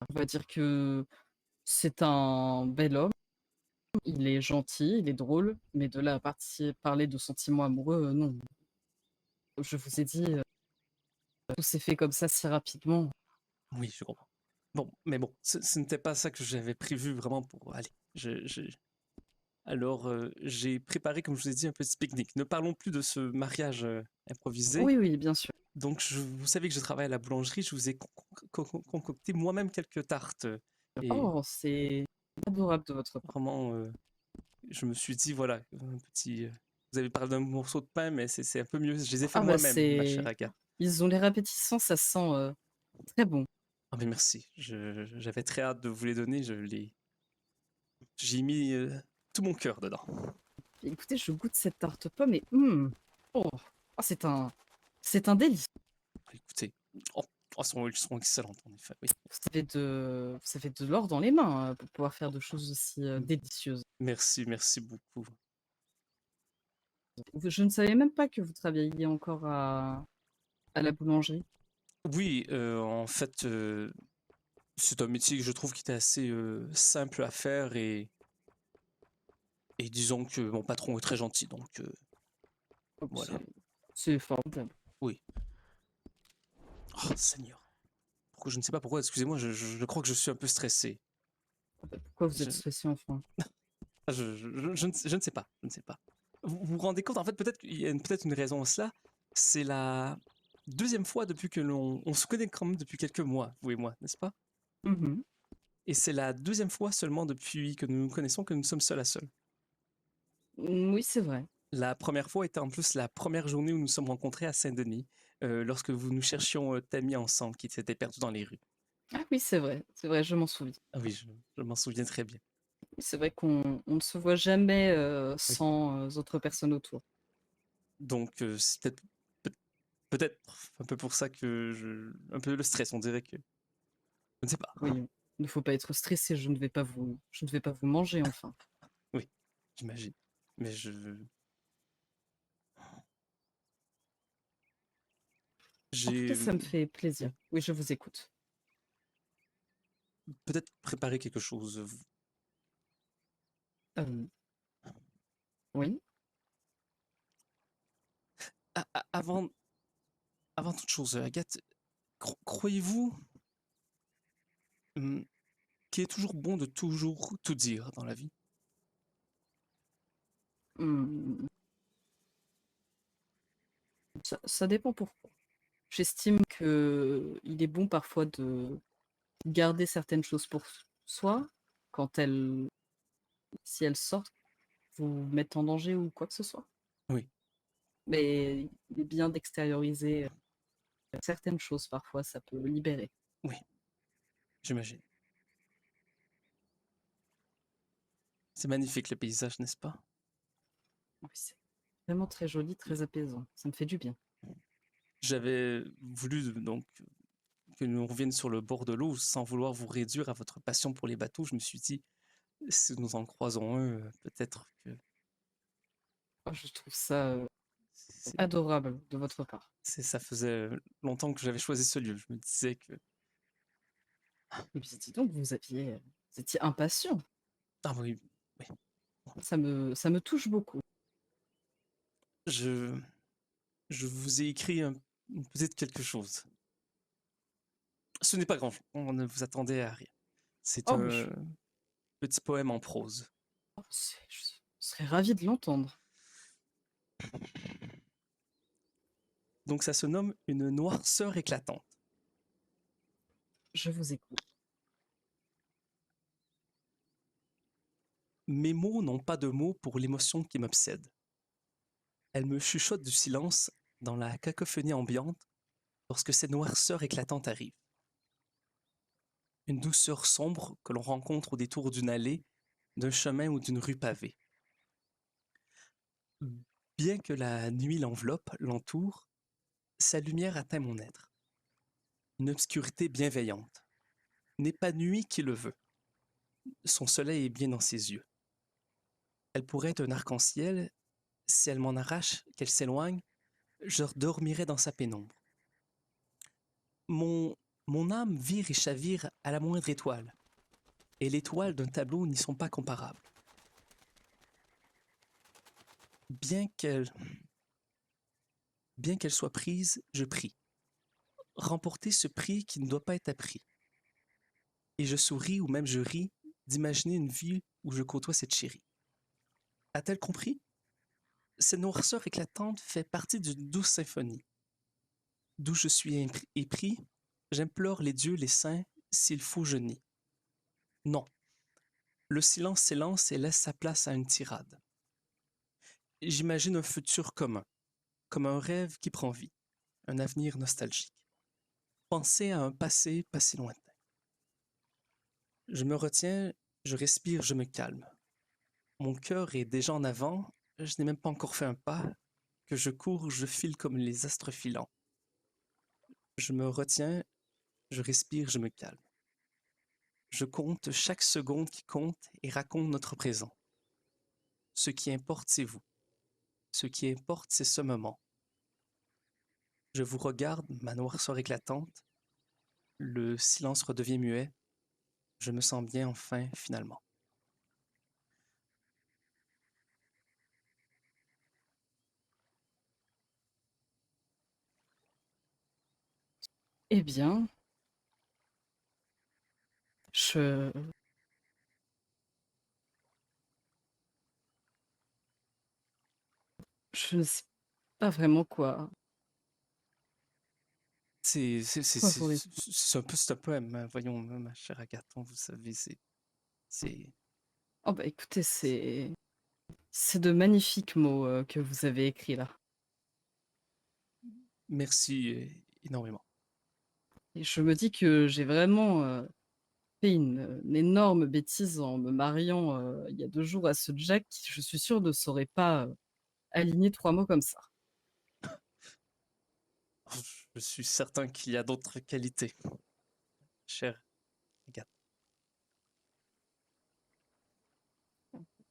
On va dire que c'est un bel homme, Il est gentil, il est drôle, mais de là à parler de sentiments amoureux, non. Je vous ai dit, tout s'est fait comme ça si rapidement. Oui, je comprends. Bon, mais bon, ce n'était pas ça que j'avais prévu vraiment pour... Allez, alors, j'ai préparé, comme je vous ai dit, un petit pique-nique. Ne parlons plus de ce mariage improvisé. Oui, oui, bien sûr. Donc, vous savez que je travaille à la boulangerie, je vous ai concocté moi-même quelques tartes. Et Oh, c'est adorable de votre part. vraiment, je me suis dit, voilà, un petit... vous avez parlé d'un morceau de pain, mais c'est un peu mieux. Je les ai fait Ah bah moi-même, ma chère c'est... Agathe. Ils ont l'air appétissants, ça sent très bon. Ah, mais merci. J'avais très hâte de vous les donner. J'ai mis tout mon cœur dedans. Écoutez, je goûte cette tarte pomme et... Oh, oh, c'est un délice. Écoutez, oh, elles sont excellentes en effet. Oui. Vous avez de l'or dans les mains pour pouvoir faire de choses aussi délicieuses. Merci beaucoup. Je ne savais même pas que vous travailliez encore à la boulangerie. Oui, en fait, c'est un métier que je trouve qui était assez simple à faire et disons que mon patron est très gentil, donc Oh, voilà. C'est formidable. Oui. Oh, Seigneur. Je ne sais pas pourquoi, excusez-moi, je crois que je suis un peu stressé. Pourquoi vous êtes stressé enfin? Je ne sais pas, je ne sais pas. Vous vous rendez compte, en fait, peut-être qu'il y a peut-être une raison à cela. C'est la deuxième fois depuis que on se connaît quand même depuis quelques mois, vous et moi, n'est-ce pas? Mhm. Et c'est la deuxième fois seulement depuis que nous nous connaissons que nous sommes seuls à seuls. Oui, c'est vrai. La première fois était en plus la première journée où nous nous sommes rencontrés à Saint-Denis, lorsque nous cherchions Tammy ensemble, qui s'était perdu dans les rues. Ah oui, c'est vrai, je m'en souviens. Ah oui, je m'en souviens très bien. C'est vrai qu'on ne se voit jamais sans autres personnes autour. Donc, c'est peut-être un peu pour ça que un peu le stress, on dirait que... Je ne sais pas. Oui, il ne faut pas être stressé, je ne vais pas vous manger enfin. Oui, j'imagine. Mais En tout j'ai cas, ça me fait plaisir. Oui, je vous écoute. peut-être préparé quelque chose. Euh, Oui. Avant toute chose, Agathe, croyez-vous qu'il est toujours bon de toujours tout dire dans la vie? Hmm, ça dépend pourquoi. J'estime que il est bon parfois de garder certaines choses pour soi quand si elles sortent, vous mettent en danger ou quoi que ce soit. Oui, Mais il est bien d'extérioriser certaines choses parfois, ça peut libérer. oui, j'imagine. C'est magnifique le paysage, n'est-ce pas? Oui, c'est vraiment très joli, très apaisant. Ça me fait du bien. J'avais voulu donc que nous revienions sur le bord de l'eau sans vouloir vous réduire à votre passion pour les bateaux. Je me suis dit, si nous en croisons un, peut-être que Oh, je trouve ça c'est- adorable de votre part. ça faisait longtemps que j'avais choisi ce lieu. Je me disais que... Et puis dis donc, vous étiez impatient. Ah oui, oui. Ça me touche beaucoup. Je, je vous ai écrit une petite quelque chose. Ce n'est pas grand, on ne vous attendait à rien. C'est Oh, un petit poème en prose. oh, je serais ravie de l'entendre. Donc ça se nomme Une noirceur éclatante. Je vous écoute. Mes mots n'ont pas de mots pour l'émotion qui m'obsède. Elle me chuchote du silence dans la cacophonie ambiante lorsque cette noirceur éclatante arrive. Une douceur sombre que l'on rencontre au détour d'une allée, d'un chemin ou d'une rue pavée. Bien que la nuit l'enveloppe, l'entoure, sa lumière atteint mon être. Une obscurité bienveillante. N'est pas nuit qui le veut. Son soleil est bien dans ses yeux. Elle pourrait être un arc-en-ciel. Si elle m'en arrache, qu'elle s'éloigne, je dormirai dans sa pénombre. Mon âme vire et chavire à la moindre étoile, et l'étoile d'un tableau n'y sont pas comparables. Bien qu'elle bien qu'elle soit prise, je prie. Remporter ce prix qui ne doit pas être appris. Et je souris ou même je ris d'imaginer une vie où je côtoie cette chérie. A-t-elle compris? Cette noirceur éclatante fait partie d'une douce symphonie. D'où je suis épris, j'implore les dieux, les saints, s'il faut je nie. Non, le silence s'élance et laisse sa place à une tirade. J'imagine un futur commun, comme un rêve qui prend vie, un avenir nostalgique. Penser à un passé pas si lointain. Je me retiens, je respire, je me calme. Mon cœur est déjà en avant, je n'ai même pas encore fait un pas, que je cours, je file comme les astres filants. Je me retiens, je respire, je me calme. Je compte chaque seconde qui compte et raconte notre présent. Ce qui importe, c'est vous. Ce qui importe, c'est ce moment. Je vous regarde, ma noirceur éclatante. Le silence redevient muet. Je me sens bien enfin, finalement. Eh bien, je je ne sais pas vraiment quoi vous répondre. C'est un poème, hein, voyons, ma chère Agathon, vous savez, c'est, Oh bah, écoutez, c'est de magnifiques mots, que vous avez écrits là merci énormément. et je me dis que j'ai vraiment, fait une énorme bêtise en me mariant, il y a 2 jours à ce Jack qui, je suis sûre, ne saurait pas, aligner 3 mots comme ça. Je suis certain qu'il y a d'autres qualités, chère Agathe.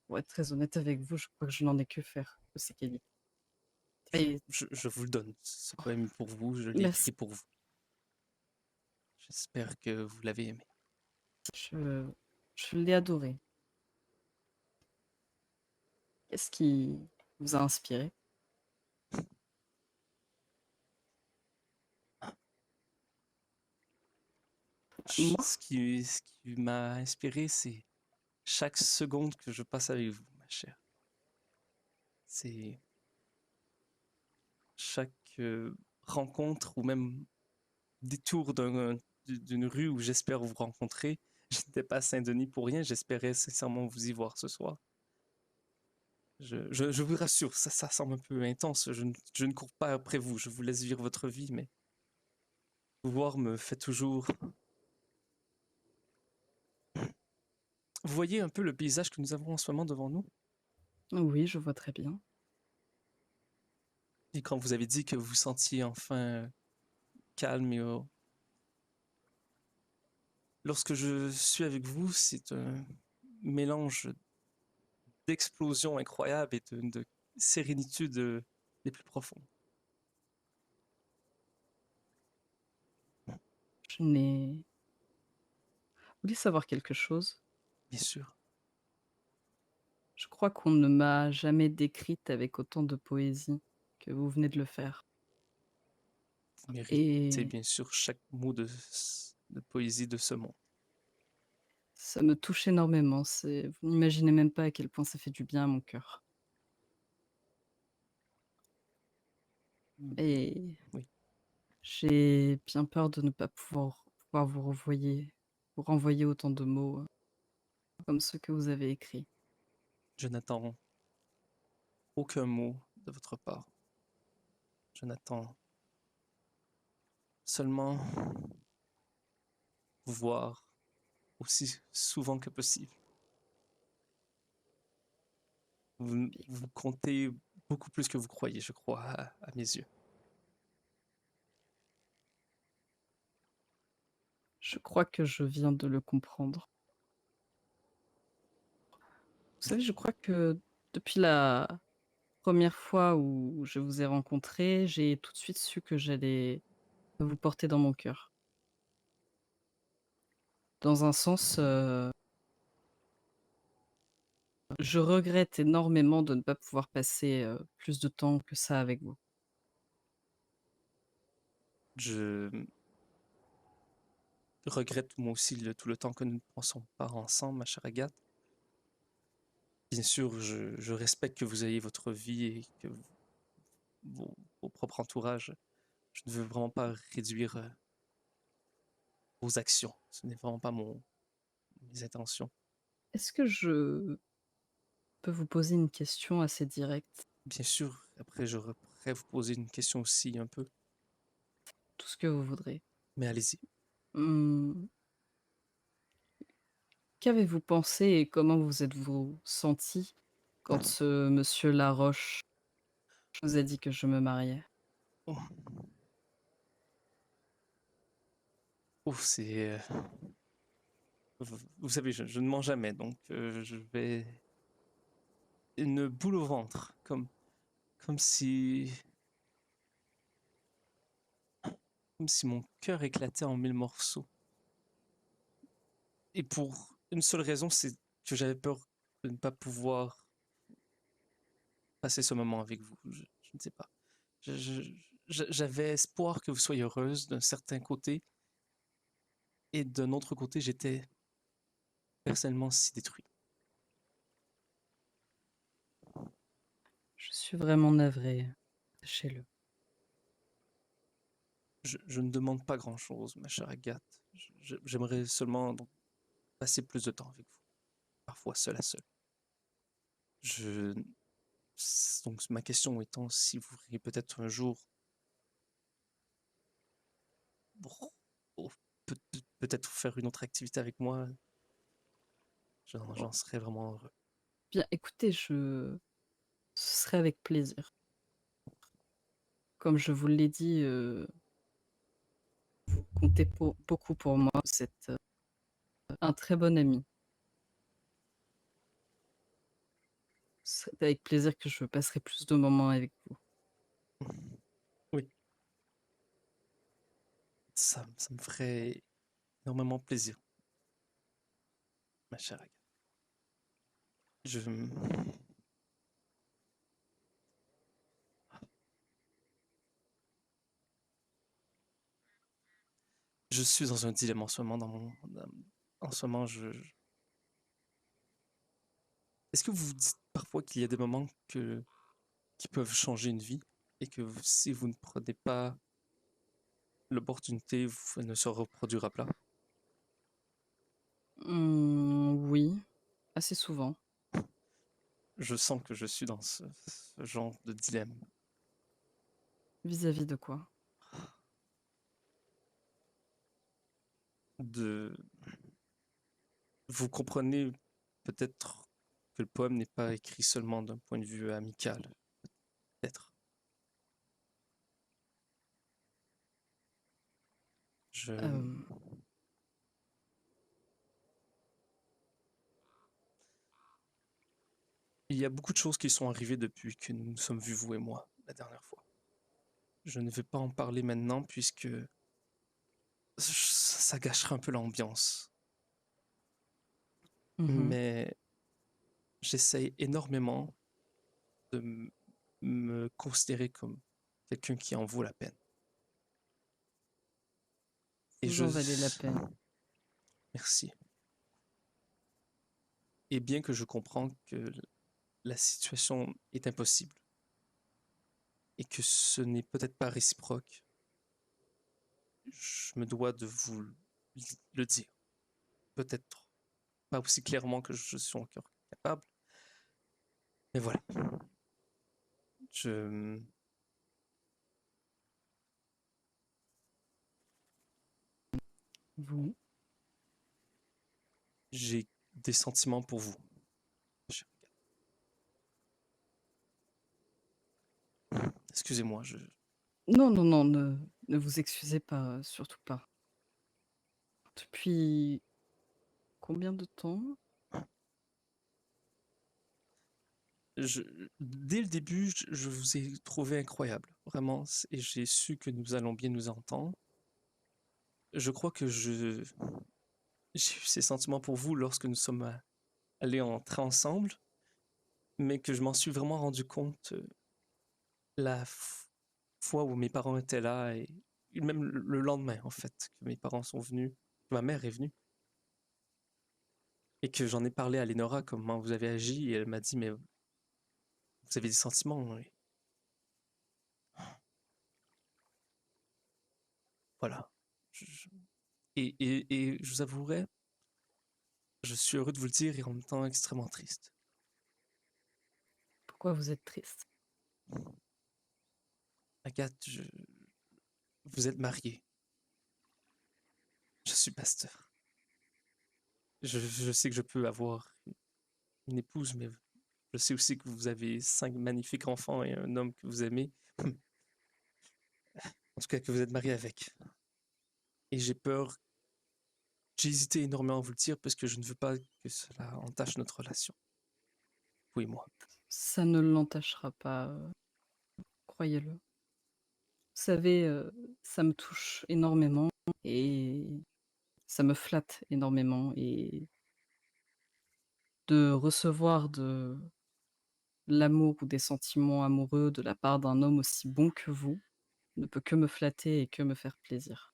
Pour être très honnête avec vous, je crois que je n'en ai que faire de ces qualités et Je vous le donne, ce poème est pour vous, je l'ai merci, écrit pour vous. J'espère que vous l'avez aimé. je je l'ai adoré. Qu'est-ce qui vous a inspiré? Moi? Ce qui m'a inspiré, c'est chaque seconde que je passe avec vous, ma chère. C'est chaque rencontre ou même détour d'une rue où j'espère vous rencontrer. Je n'étais pas à Saint-Denis pour rien, j'espérais sincèrement vous y voir ce soir. Je vous rassure, ça semble un peu intense, je ne cours pas après vous, je vous laisse vivre votre vie, mais vous voir me fait toujours... Vous voyez un peu le paysage que nous avons en ce moment devant nous? Oui, je vois très bien. Et quand vous avez dit que vous vous sentiez enfin calme et lorsque je suis avec vous, c'est un mélange d'explosion incroyable et de sérénitude les plus profondes. Je n'ai Vous voulez savoir quelque chose? Bien sûr, Je crois qu'on ne m'a jamais décrite avec autant de poésie que vous venez de le faire vous méritez et bien sûr chaque mot de poésie de ce monde. ça me touche énormément. Vous n'imaginez même pas à quel point ça fait du bien à mon cœur et Oui, j'ai bien peur de ne pas pouvoir vous renvoyer autant de mots, comme ceux que vous avez écrits. je n'attends aucun mot de votre part. Je n'attends seulement vous voir aussi souvent que possible. Vous comptez beaucoup plus que vous croyez, je crois, à mes yeux. Je crois que je viens de le comprendre. Vous savez, je crois que depuis la première fois où je vous ai rencontré, j'ai tout de suite su que j'allais vous porter dans mon cœur. Dans un sens, je regrette énormément de ne pas pouvoir passer plus de temps que ça avec vous. Je regrette moi aussi tout le temps que nous ne passons pas ensemble, ma chère Agathe. Bien sûr, je respecte que vous ayez votre vie et que vos propres entourages. Je ne veux vraiment pas réduire vos actions. Ce n'est vraiment pas mes intentions. Est-ce que je peux vous poser une question assez directe? Bien sûr, après, je pourrais vous poser une question aussi un peu, Tout ce que vous voudrez. mais allez-y. Mmh, qu'avez-vous pensé et comment vous êtes-vous senti quand ce monsieur Laroche vous a dit que je me mariais? Oh, oh, c'est... vous savez, je ne mens jamais, donc je vais... Une boule au ventre, comme si... Comme si mon cœur éclatait en mille morceaux. Et pour une seule raison, c'est que j'avais peur de ne pas pouvoir passer ce moment avec vous. Je ne sais pas. J'avais espoir que vous soyez heureuse d'un certain côté, et d'un autre côté, j'étais personnellement si détruit. Je suis vraiment navrée, sachez-le. Je ne demande pas grand-chose, ma chère Agathe. J'aimerais seulement donc, passer plus de temps avec vous, parfois seul à seul. Je... Donc ma question étant si vous voudriez peut-être un jour, peut-être faire une autre activité avec moi, j'en serais vraiment heureux. Bien, écoutez, ce serait avec plaisir. Comme je vous l'ai dit, vous comptez beaucoup pour moi. Vous êtes un très bon ami. C'est avec plaisir que je passerai plus de moments avec vous. Oui, ça me ferait énormément plaisir, ma chère Agathe. Je... Je suis dans un dilemme en ce moment en ce moment, Est-ce que vous vous dites parfois qu'il y a des moments qui peuvent changer une vie et que si vous ne prenez pas l'opportunité, elle ne se reproduira pas? Oui, assez souvent. Je sens que je suis dans ce genre de dilemme. Vis-à-vis de quoi? De... Vous comprenez peut-être que le poème n'est pas écrit seulement d'un point de vue amical, peut-être. Je... Hem, Il y a beaucoup de choses qui sont arrivées depuis que nous nous sommes vus, vous et moi, la dernière fois. Je ne vais pas en parler maintenant puisque ça gâcherait un peu l'ambiance. mmh Mais j'essaye énormément de me considérer comme quelqu'un qui en vaut la peine. Et Vous en valez la peine. Merci. Et bien que je comprends que la situation est impossible et que ce n'est peut-être pas réciproque, je me dois de vous le dire. Peut-être pas aussi clairement que je suis encore capable, mais voilà. Je... Vous? J'ai des sentiments pour vous. Excusez-moi, Non, non, non, ne vous excusez pas, surtout pas. Depuis combien de temps? je- dès le début, je vous ai trouvé incroyable, vraiment, et j'ai su que nous allons bien nous entendre. Je crois que j'ai eu ces sentiments pour vous lorsque nous sommes allés en train ensemble. mais que je m'en suis vraiment rendu compte la fois où mes parents étaient là et même le lendemain, en fait, que mes parents sont venus, que ma mère est venue et que j'en ai parlé à Lénora, comment vous avez agi, et elle m'a dit, mais vous avez des sentiments, oui. Voilà. Et je vous avouerai, je suis heureux de vous le dire et en même temps extrêmement triste. Pourquoi vous êtes triste? Agathe, vous êtes mariée. Je suis pasteur. Je sais que je peux avoir une épouse, mais je sais aussi que vous avez 5 magnifiques enfants et un homme que vous aimez. En tout cas, que vous êtes marié avec. Et j'ai peur, j'ai hésité énormément à vous le dire parce que je ne veux pas que cela entache notre relation. Vous et moi. Ça ne l'entachera pas, croyez-le. Vous savez, ça me touche énormément et ça me flatte énormément et de recevoir de l'amour ou des sentiments amoureux de la part d'un homme aussi bon que vous, ne peut que me flatter et que me faire plaisir.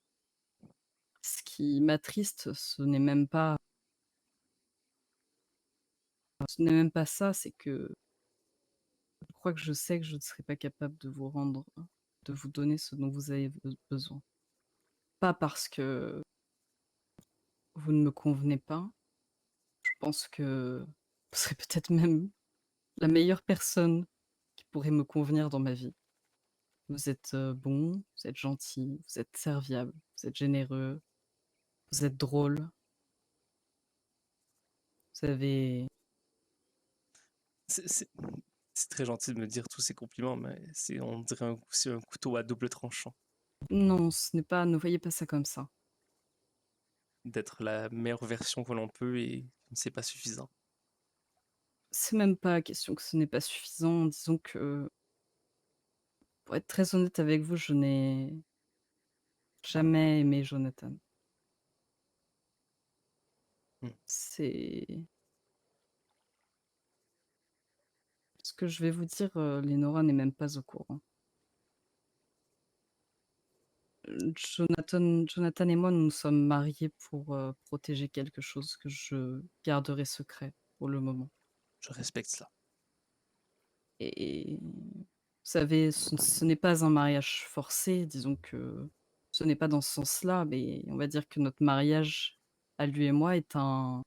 Ce qui m'attriste, ce n'est même pas ça, c'est que je crois que je sais que je ne serai pas capable de vous donner ce dont vous avez besoin. Pas parce que vous ne me convenez pas, je pense que vous serez peut-être même la meilleure personne qui pourrait me convenir dans ma vie. Vous êtes, bon, vous êtes gentil, vous êtes serviable, vous êtes généreux, vous êtes drôle. Vous avez C'est c'est- c'est très gentil de me dire tous ces compliments, mais on dirait c'est un couteau à double tranchant. non, ne voyez pas ça comme ça. D'être la meilleure version que l'on peut et c'est pas suffisant. C'est même pas question que ce n'est pas suffisant. Disons que, pour être très honnête avec vous, je n'ai jamais aimé Jonathan. Hmm. C'est ce que je vais vous dire, Lénora n'est même pas au courant. Jonathan et moi, nous nous sommes mariés pour, protéger quelque chose que je garderai secret pour le moment. Je respecte cela. Et vous savez, ce n'est pas un mariage forcé, disons que ce n'est pas dans ce sens-là, mais on va dire que notre mariage, à lui et moi, est un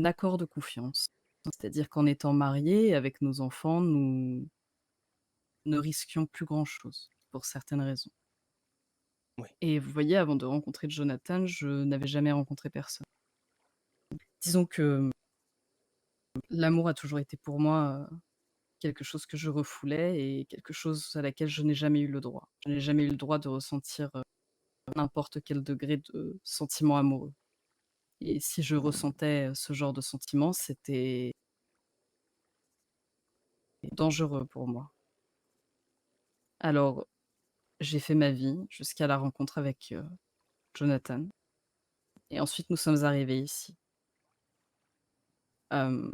accord de confiance. C'est-à-dire qu'en étant mariés, avec nos enfants, nous ne risquions plus grand-chose, pour certaines raisons. Oui. Et vous voyez, avant de rencontrer Jonathan, je n'avais jamais rencontré personne. Disons que l'amour a toujours été pour moi, quelque chose que je refoulais et quelque chose à laquelle je n'ai jamais eu le droit. Je n'ai jamais eu le droit de ressentir, n'importe quel degré de sentiment amoureux et si je ressentais, ce genre de sentiment, c'était dangereux pour moi. Alors, j'ai fait ma vie jusqu'à la rencontre avec, Jonathan et ensuite nous sommes arrivés ici. Hem,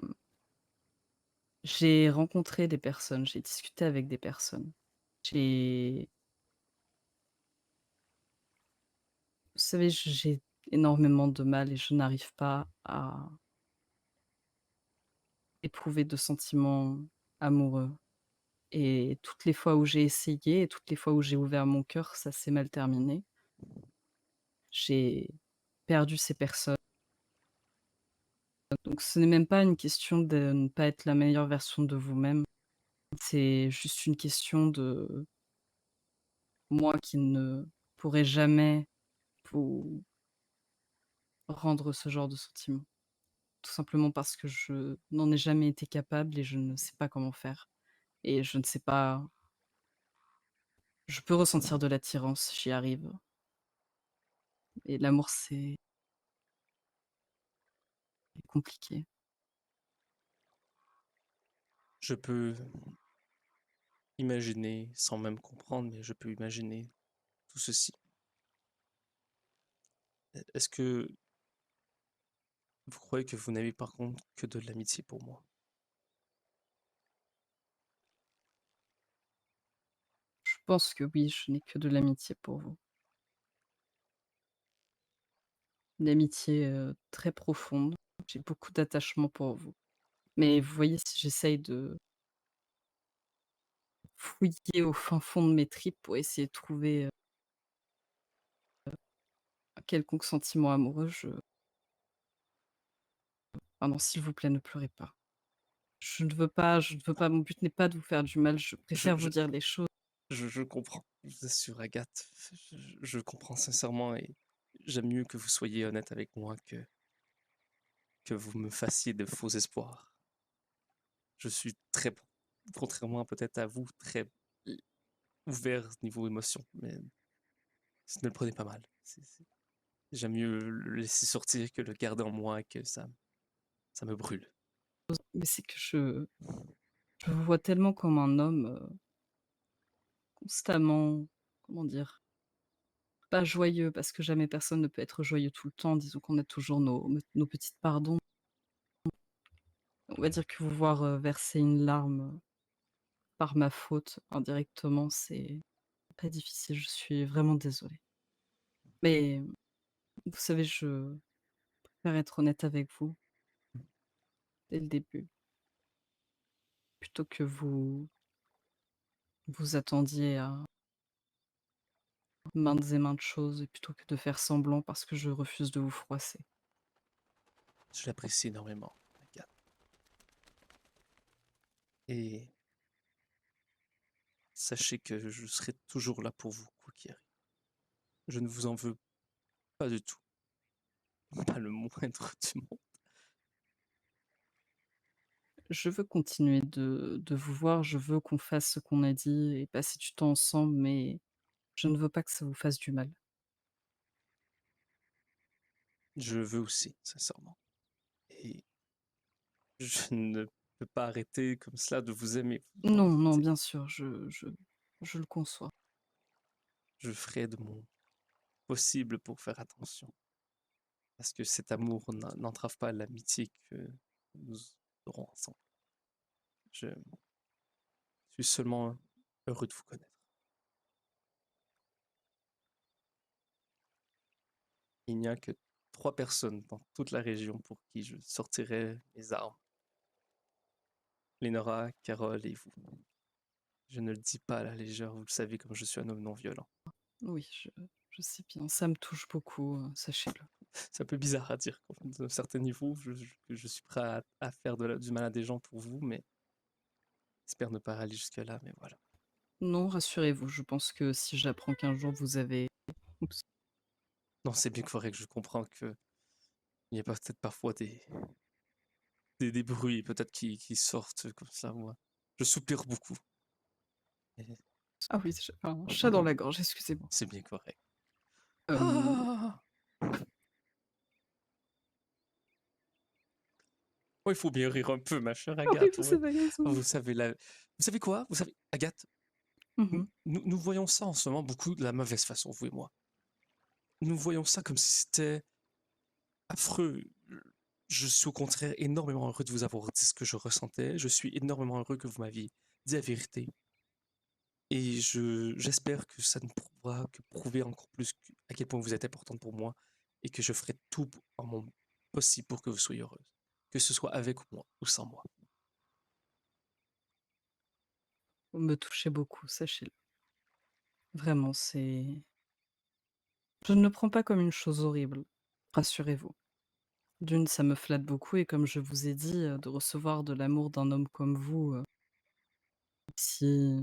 j'ai rencontré des personnes, j'ai discuté avec des personnes. J'ai Vous savez, j'ai énormément de mal et je n'arrive pas à éprouver de sentiments amoureux et toutes les fois où j'ai essayé et toutes les fois où j'ai ouvert mon cœur, ça s'est mal terminé. J'ai perdu ces personnes. Donc ce n'est même pas une question de ne pas être la meilleure version de vous-même, c'est juste une question de moi qui ne pourrai jamais vous rendre ce genre de sentiment. Tout simplement parce que je n'en ai jamais été capable et je ne sais pas comment faire et je ne sais pas. Je peux ressentir de l'attirance, j'y arrive et l'amour, c'est compliqué. Je peux imaginer, sans même comprendre, mais je peux imaginer tout ceci. Est-ce que vous croyez que vous n'avez par contre que de l'amitié pour moi? pense que oui, je n'ai que de l'amitié pour vous. Une amitié, très profonde. J'ai beaucoup d'attachement pour vous. Mais vous voyez, si j'essaye de fouiller au fin fond de mes tripes pour essayer de trouver, un quelconque sentiment amoureux, ah non, s'il vous plaît, ne pleurez pas. Je ne veux pas, mon but n'est pas de vous faire du mal, je Je, préfère vous je, dire les choses. je comprends, je vous assure, Agathe. Je comprends sincèrement et j'aime mieux que vous soyez honnête avec moi que vous me fassiez de faux espoirs. Je suis très, contrairement peut-être à vous, très ouvert niveau émotion, mais ne le prenez pas mal. J'aime mieux le laisser sortir que le garder en moi et que ça me brûle. Mais c'est que je vous vois tellement comme un homme, constamment, comment dire? Pas joyeux, parce que jamais personne ne peut être joyeux tout le temps. Disons qu'on a toujours nos petites parts d'ombre. On va dire que vous voir, verser une larme, par ma faute, indirectement, c'est très difficile. Je suis vraiment désolée. Mais vous savez, je préfère être honnête avec vous dès le début, plutôt que vous attendiez à maintes et maintes choses et plutôt que de faire semblant parce que je refuse de vous froisser. Je l'apprécie énormément, Agathe. Et sachez que je serai toujours là pour vous, quoi qu'il arrive. Je ne vous en veux pas du tout. Pas le moindre du monde. Je veux continuer de vous voir, je veux qu'on fasse ce qu'on a dit et passer du temps ensemble, mais je ne veux pas que ça vous fasse du mal. Je le veux aussi, sincèrement. Et je ne peux pas arrêter comme cela de vous aimer. En Non, non, vérité. bien sûr, je le conçois. Je ferai de mon possible pour faire attention. Parce que cet amour n'entrave pas l'amitié que nous aurons ensemble. Je suis seulement heureux de vous connaître. Il n'y a que 3 personnes dans toute la région pour qui je sortirai mes armes. Lénora, Carole et vous. Je ne le dis pas à la légère, vous le savez comme je suis un homme non violent. Oui, je sais bien, ça me touche beaucoup, sachez-le. C'est un peu bizarre à dire, d'un certain niveau, que je suis prêt à faire du mal à des gens pour vous, mais j'espère ne pas aller jusque-là, mais voilà. Non, rassurez-vous, je pense que si j'apprends qu'un jour vous avez oups, Non, c'est bien correct, je comprends que il y a peut-être parfois des bruits peut-être qui sortent comme ça, moi. Je soupire beaucoup. Et ah oui, j'ai un chat dans la gorge, excusez-moi. c'est bien correct. Hem, Ah! Oh, il faut bien rire un peu, ma chère ah oui, Agathe. vous Ouais. avez raison. Vous savez, vous savez quoi? Vous savez, Agathe, Mmh. nous voyons ça en ce moment beaucoup de la mauvaise façon, vous et moi. Nous voyons ça comme si c'était affreux. Je suis au contraire énormément heureux de vous avoir dit ce que je ressentais. Je suis énormément heureux que vous m'aviez dit la vérité. Et j'espère que ça ne pourra que prouver encore plus à quel point vous êtes importante pour moi et que je ferai tout en mon possible pour que vous soyez heureuse. Que ce soit avec moi ou sans moi. Vous me touchez beaucoup, sachez-le. Vraiment, je ne le prends pas comme une chose horrible, rassurez-vous. D'une, ça me flatte beaucoup et comme je vous ai dit, de recevoir de l'amour d'un homme comme vous, si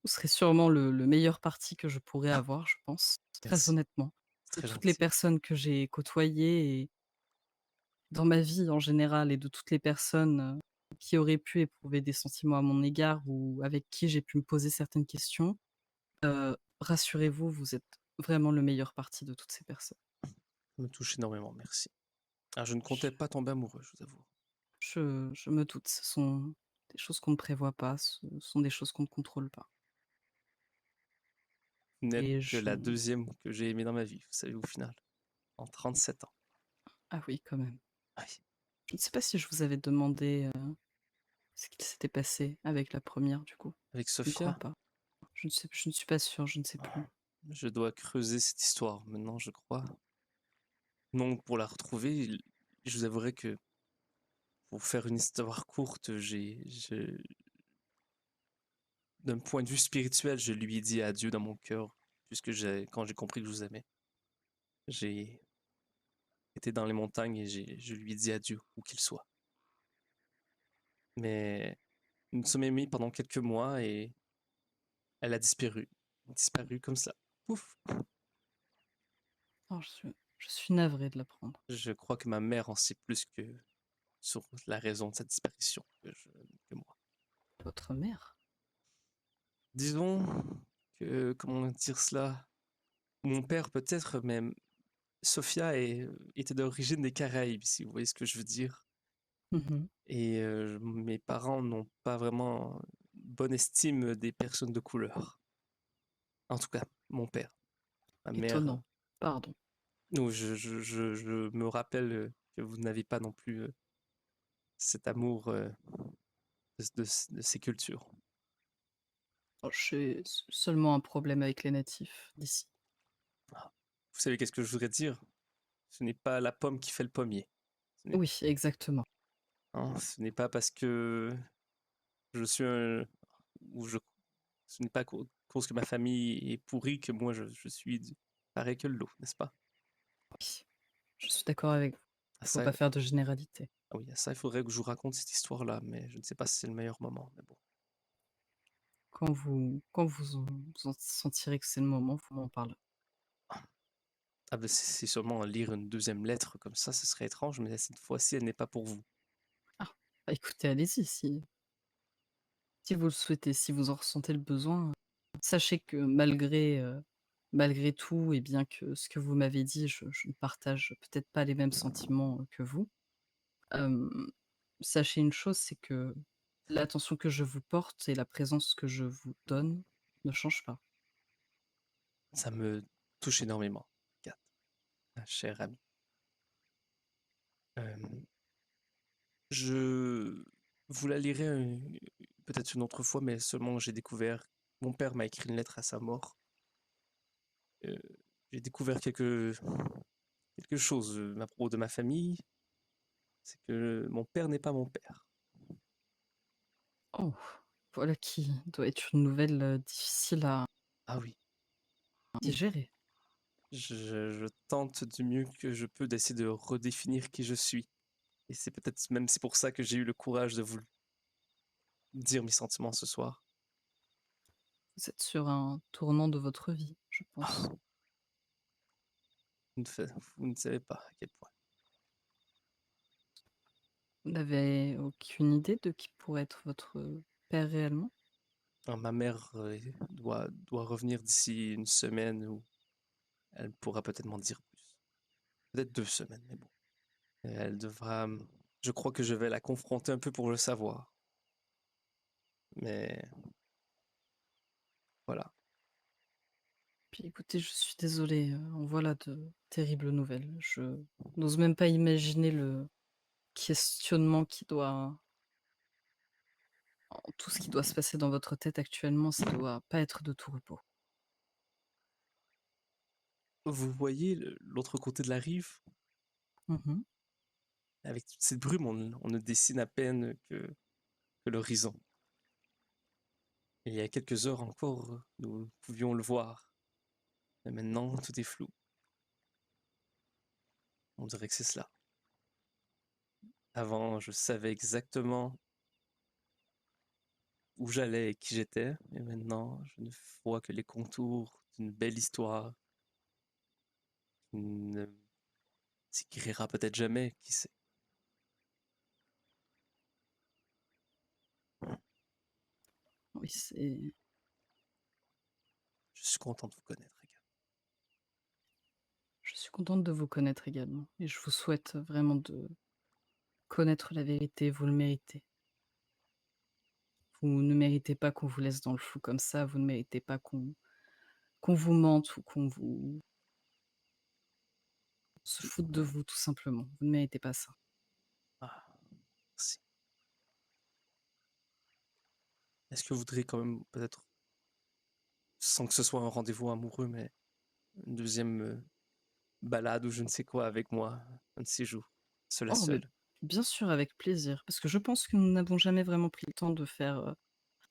vous serez sûrement le meilleur parti que je pourrais Ah, avoir, je pense, très merci, honnêtement. c'est De très toutes les gentil. personnes que j'ai côtoyées et dans ma vie en général et de toutes les personnes, qui auraient pu éprouver des sentiments à mon égard ou avec qui j'ai pu me poser certaines questions, rassurez-vous, vous êtes vraiment le meilleur parti de toutes ces personnes. Ça me touche énormément, merci. Alors, je ne Je comptais pas tomber amoureux, je vous avoue. je me doute, ce sont des choses qu'on ne prévoit pas, ce sont des choses qu'on ne contrôle pas Vous n'êtes et que je la deuxième que j'ai aimée dans ma vie, vous savez, au final, en 37 ans. ah oui, quand même. Oui. Je ne sais pas si je vous avais demandé, ce qu'il s'était passé avec la première du coup. Avec Je ne crois Sophia, pas. je ne suis pas sûre, je ne sais plus. Je dois creuser cette histoire maintenant, je crois. Donc, pour la retrouver, je vous avouerai que pour faire une histoire courte, d'un point de vue spirituel, je lui ai dit adieu dans mon cœur, puisque quand j'ai compris que je vous aimais, j'ai été dans les montagnes et je lui ai dit adieu, où qu'il soit. Mais nous nous sommes aimés pendant quelques mois et elle a disparu. Disparu comme ça. Pouf! Oh, je suis navrée de l'apprendre. Je crois que ma mère en sait plus que sur la raison de sa disparition que moi. Votre mère? Disons que, comment dire cela? Mon père peut-être, mais Sophia était d'origine des Caraïbes, si vous voyez ce que je veux dire. Mmh. Et mes parents n'ont pas vraiment bonne estime des personnes de couleur. En tout cas, mon père. Ma mère, Étonnant. Pardon. non, je me rappelle que vous n'avez pas non plus cet amour de ces cultures. Oh, j'ai seulement un problème avec les natifs d'ici. Ah. Vous savez qu'est-ce que je voudrais dire? Ce n'est pas la pomme qui fait le pommier. Ce n'est Oui, exactement. hein, ce n'est pas parce que je suis ou je, ce n'est pas à cause que ma famille est pourrie que moi je suis pareil que l'eau, n'est-ce pas? Oui, je suis d'accord avec vous. À Il faut ça, pas faire de généralité. ah oui, à ça, il faudrait que je vous raconte cette histoire-là, mais je ne sais pas si c'est le meilleur moment. Mais bon, Quand vous en sentirez que c'est le moment, vous m'en parlerez. ah ben, c'est sûrement lire une deuxième lettre comme ça, ce serait étrange, mais cette fois-ci, elle n'est pas pour vous. Ah, bah, écoutez, allez-y si vous le souhaitez, si vous en ressentez le besoin. Sachez que malgré tout et bien que ce que vous m'avez dit, je ne partage peut-être pas les mêmes sentiments, que vous. Hem, Sachez une chose, c'est que l'attention que je vous porte et la présence que je vous donne ne changent pas. Ça me touche énormément, Kat, ma chère amie. Euh, je vous la lirai peut-être une autre fois, mais seulement j'ai découvert. Mon père m'a écrit une lettre à sa mort. Euh, j'ai découvert quelque chose à propos de ma famille. C'est que mon père n'est pas mon père. Oh, voilà qui doit être une nouvelle, difficile à Ah oui, digérer. je tente du mieux que je peux d'essayer de redéfinir qui je suis. Et c'est peut-être même c'est pour ça que j'ai eu le courage de vous dire mes sentiments ce soir. Vous êtes sur un tournant de votre vie, je pense. Ah, vous ne savez pas à quel point. Vous n'avez aucune idée de qui pourrait être votre père réellement? Alors, ma mère doit revenir d'ici une semaine où elle pourra peut-être m'en dire plus. Peut-être 2 semaines, mais bon. Elle devra. Je crois que je vais la confronter un peu pour le savoir. Mais voilà. Puis écoutez, je suis désolée, en voilà de terribles nouvelles. Je n'ose même pas imaginer le questionnement tout ce qui doit se passer dans votre tête actuellement, ça doit pas être de tout repos. Vous voyez l'autre côté de la rive? Mmh. Avec toute cette brume, on ne dessine à peine que l'horizon. Il y a quelques heures encore, nous pouvions le voir. Mais maintenant, tout est flou. On dirait que c'est cela. Avant, je savais exactement où j'allais et qui j'étais, et maintenant, je ne vois que les contours d'une belle histoire qui ne s'écrira peut-être jamais, qui sait. Oui, c'est Je suis content de vous connaître, Ega. je suis contente de vous connaître également et je vous souhaite vraiment de connaître la vérité, vous le méritez. Vous ne méritez pas qu'on vous laisse dans le flou comme ça, vous ne méritez pas qu'on vous mente ou qu'on vous se foute de vous tout simplement. Vous ne méritez pas ça. Ah, merci. Est-ce que vous voudriez quand même peut-être sans que ce soit un rendez-vous amoureux, mais une deuxième balade ou je ne sais quoi avec moi, un de ces jours, cela Oh, mais seul. bien sûr, avec plaisir. Parce que je pense que nous n'avons jamais vraiment pris le temps de faire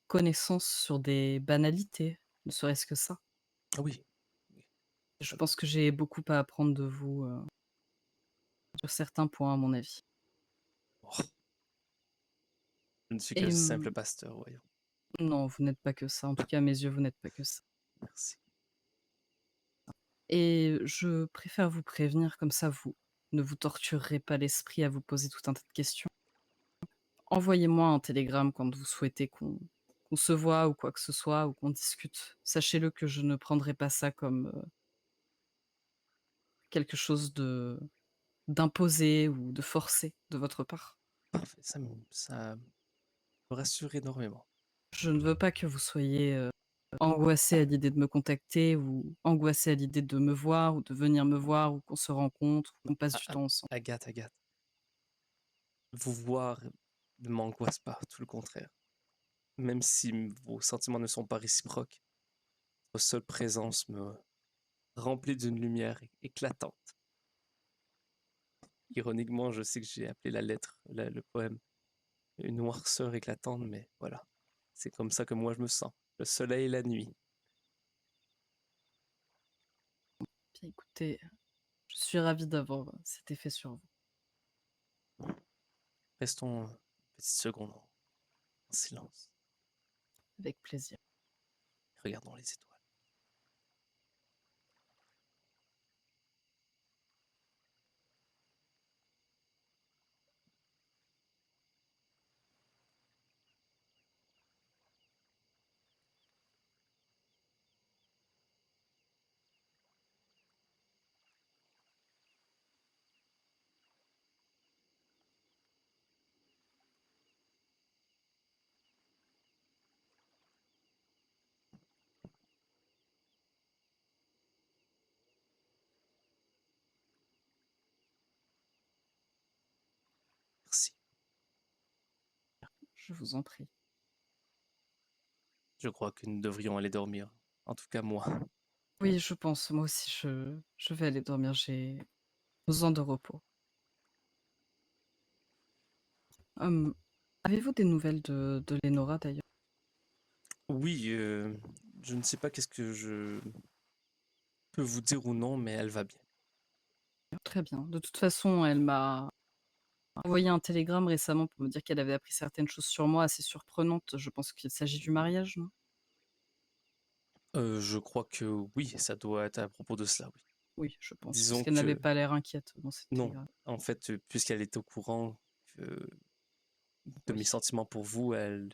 connaissance sur des banalités, ne serait-ce que ça. Ah oui, oui. Je pense que j'ai beaucoup à apprendre de vous sur certains points, à mon avis. Oh, je ne suis Et qu'un simple pasteur, voyons. non, vous n'êtes pas que ça. En tout cas, à mes yeux, vous n'êtes pas que ça. Merci. Et je préfère vous prévenir, comme ça, vous ne vous torturerez pas l'esprit à vous poser tout un tas de questions. Envoyez-moi un télégramme quand vous souhaitez qu'on se voit ou quoi que ce soit, ou qu'on discute. Sachez-le que je ne prendrai pas ça comme quelque chose d'imposé ou de forcé de votre part. Parfait, ça me rassure énormément. Je ne veux pas que vous soyez angoissé à l'idée de me contacter ou angoissé à l'idée de me voir ou de venir me voir ou qu'on se rencontre ou qu'on passe du temps ensemble. Agathe, vous voir ne m'angoisse pas, tout le contraire. Même si vos sentiments ne sont pas réciproques, votre seule présence me remplit d'une lumière éclatante. Ironiquement, je sais que j'ai appelé la lettre, le poème, une noirceur éclatante, mais voilà. C'est comme ça que moi je me sens. Le soleil et la nuit. Bien écoutez, je suis ravie d'avoir cet effet sur vous. Restons une petite seconde en silence. Avec plaisir. Regardons les étoiles. Merci. Je vous en prie. Je crois que nous devrions aller dormir. En tout cas, moi. Oui, je pense. Moi aussi, je vais aller dormir. J'ai besoin de repos. Hum, Avez-vous des nouvelles de Lénora d'ailleurs? Oui, je ne sais pas qu'est-ce que je peux vous dire ou non, mais elle va bien. Très bien. De toute façon, elle m'a envoyé un télégramme récemment pour me dire qu'elle avait appris certaines choses sur moi assez surprenantes. Je pense qu'il s'agit du mariage, non? Je crois que oui, ça doit être à propos de cela, oui. Oui, je pense. Parce Disons qu'elle n'avait que pas l'air inquiète dans cette non, télégramme. en fait, puisqu'elle est au courant de mes Oui. sentiments pour vous, je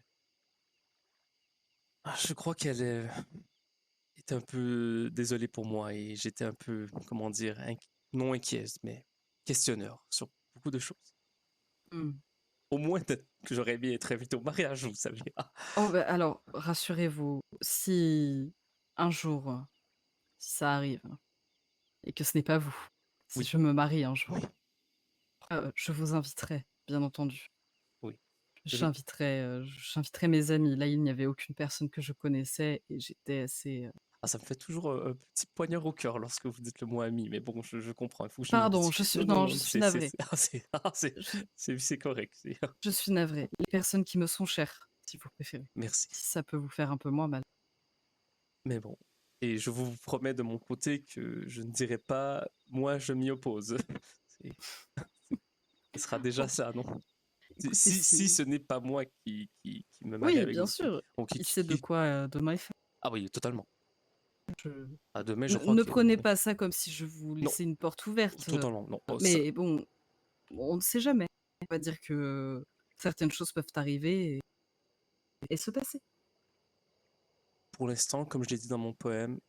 crois qu'elle est un peu désolée pour moi et j'étais un peu, comment dire, non inquiet, mais questionneur sur beaucoup de choses. Hmm. Au moins, peut-être que j'aurais aimé être invité au mariage, vous savez. Ah, Oh, bah, alors, rassurez-vous, si un jour, si ça arrive, et que ce n'est pas vous, si oui, je me marie un jour, oui, je vous inviterai, bien entendu. oui. Je- J'inviterai mes amis. Là, il n'y avait aucune personne que je connaissais et j'étais assez. Ah, ça me fait toujours un petit poignard au cœur lorsque vous dites le mot ami, mais bon, je comprends, il faut que je Pardon, m'identifie. Non, non, non, non, je suis navrée. Je, c'est correct. je suis navrée. Les personnes qui me sont chères, si vous préférez. Merci. Si ça peut vous faire un peu moins mal. Mais bon, et je vous promets de mon côté que je ne dirai pas, moi je m'y oppose. C'est- Ce sera déjà ça, non? Écoutez, Si ce n'est pas moi qui me marie Oui, avec bien vous, sûr. bon, Qui sait de quoi demain est fait. Ah oui, totalement. Je- Ah, demain, je crois Ne que... prenez pas ça comme si je vous Non, laissais une porte ouverte. totalement, non. Oh, ça, Mais bon, on ne sait jamais. On va dire que certaines choses peuvent arriver et se passer. pour l'instant, comme je l'ai dit dans mon poème,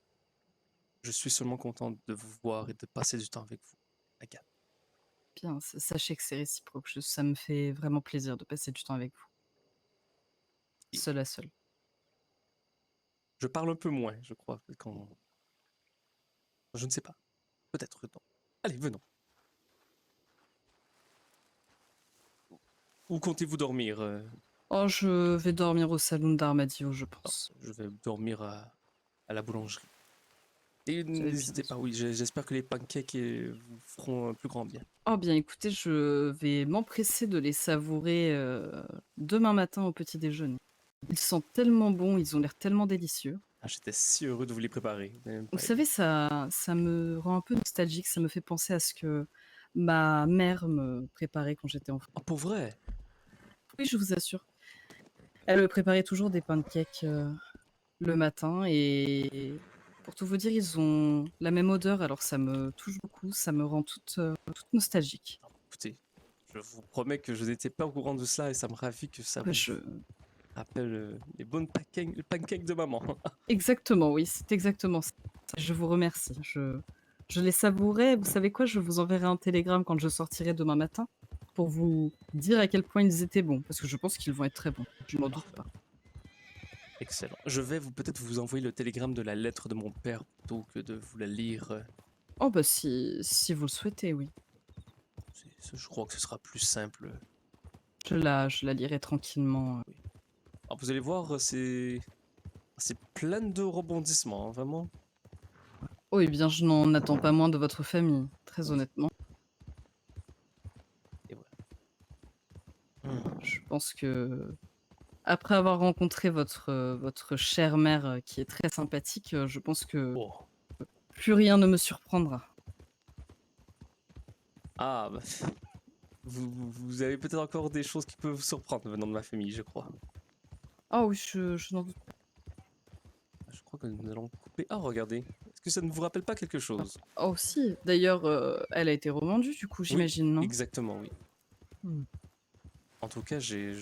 je suis seulement content de vous voir et de passer du temps avec vous, Agathe. Bien, sachez que c'est réciproque. Ça me fait vraiment plaisir de passer du temps avec vous. Et- Seul à seul. Je parle un peu moins, je crois, quand... Je ne sais pas. Peut-être non. Allez, venons. Où comptez-vous dormir Oh, je vais dormir au salon d'Armadio, je pense. je vais dormir à à la boulangerie. Et Vous avez n'hésitez bien pas, oui, j'espère que les pancakes vous feront un plus grand bien. Oh bien, écoutez, je vais m'empresser de les savourer, demain matin au petit déjeuner. Ils sont tellement bons, ils ont l'air tellement délicieux. Ah, j'étais si heureux de vous les préparer. Mais Vous pas savez, ça me rend un peu nostalgique, ça me fait penser à ce que ma mère me préparait quand j'étais enfant. Ah, pour vrai? Oui, je vous assure. Elle me préparait toujours des pancakes, le matin et pour tout vous dire, ils ont la même odeur, alors ça me touche beaucoup, ça me rend toute nostalgique. Écoutez, je vous promets que je n'étais pas au courant de cela et ça me ravit que ça Bah, vous rappelle les bonnes pancakes de maman. exactement, oui, c'est exactement ça. Je vous remercie. Je les savourais. Vous savez quoi? Je vous enverrai un télégramme quand je sortirai demain matin pour vous dire à quel point ils étaient bons, parce que je pense qu'ils vont être très bons. Je n'en doute pas. Excellent. Je vais peut-être vous envoyer le télégramme de la lettre de mon père plutôt que de vous la lire. Oh bah si vous le souhaitez, oui. Je crois que ce sera plus simple. Je la lirai tranquillement. Alors, vous allez voir, c'est plein de rebondissements, hein, vraiment. Oh eh bien, je n'en attends pas moins de votre famille, très honnêtement. Et voilà. Je pense que après avoir rencontré votre chère mère, qui est très sympathique, je pense que Oh. plus rien ne me surprendra. Ah, bah, vous avez peut-être encore des choses qui peuvent vous surprendre venant de ma famille, je crois. Ah oui, je n'en doute pas. Je crois que nous allons couper. Ah, regardez. Est-ce que ça ne vous rappelle pas quelque chose? Oh si, d'ailleurs, elle a été revendue du coup, Oui, j'imagine, non? exactement, oui. Mmh. En tout cas, j'ai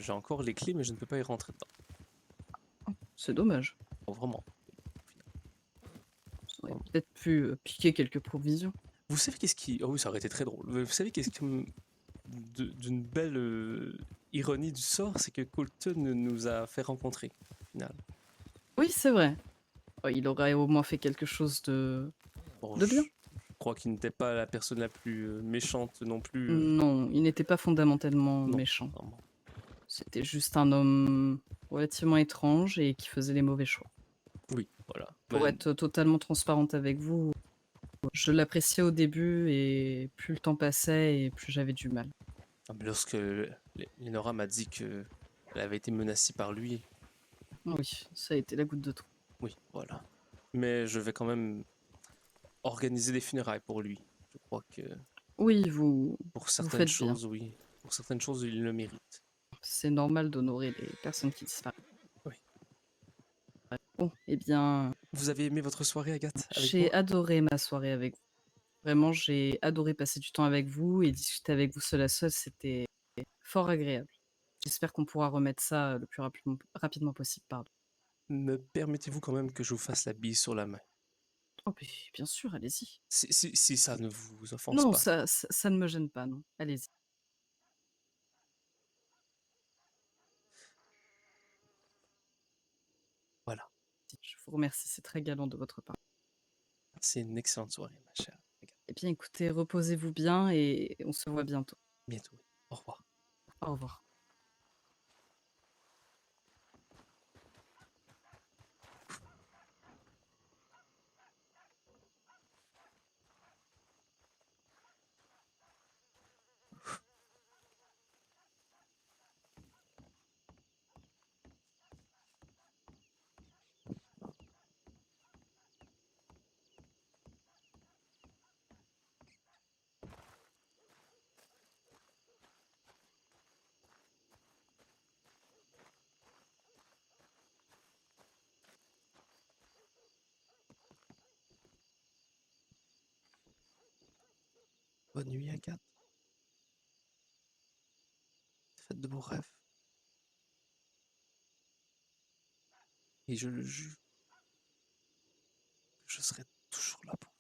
encore les clés, mais je ne peux pas y rentrer dedans. C'est dommage. Oh, vraiment. Ça aurait peut-être pu, piquer quelques provisions. Vous savez qu'est-ce qui... Oh oui, ça aurait été très drôle. Vous savez qu'est-ce qui... D'une belle ironie du sort, c'est que Colton nous a fait rencontrer, au final. Oui, c'est vrai. Oh, il aurait au moins fait quelque chose de Bon, bien. je crois qu'il n'était pas la personne la plus méchante non plus. Non, il n'était pas fondamentalement Non, méchant. vraiment. C'était juste un homme relativement étrange et qui faisait les mauvais choix. Oui, voilà. Pour Ben, être totalement transparente avec vous, je l'appréciais au début et plus le temps passait et plus j'avais du mal. mais lorsque Lenora m'a dit que elle avait été menacée par lui, Oui, ça a été la goutte de trop. oui, voilà. Mais je vais quand même organiser des funérailles pour lui. Je crois que Oui, vous pour faites certaines bien. choses, oui. Pour certaines choses, il le mérite. C'est normal d'honorer les personnes qui disparaissent. Oui. Bon, eh bien, Vous avez aimé votre soirée, Agathe, avec j'ai moi? adoré ma soirée avec vous. Vraiment, j'ai adoré passer du temps avec vous et discuter avec vous seul à seul, c'était fort agréable. J'espère qu'on pourra remettre ça le plus rapidement possible, pardon. Me permettez-vous quand même que je vous fasse la bise sur la main? Oh, puis bien sûr, allez-y. Si ça ne vous offense Non, pas. ça ne me gêne pas, non. Allez-y. Voilà. Je vous remercie, c'est très galant de votre part. C'est une excellente soirée, ma chère Agathe. Eh bien, écoutez, reposez-vous bien et on se voit bientôt. Bientôt. Au revoir. Au revoir. Bonne nuit, Agathe. Faites de beaux rêves. Et je le jure que je serai toujours là pour vous.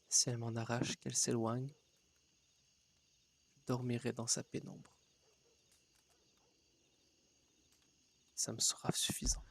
Si elle m'en arrache, qu'elle s'éloigne, je dormirai dans sa pénombre. Ça me sera suffisant.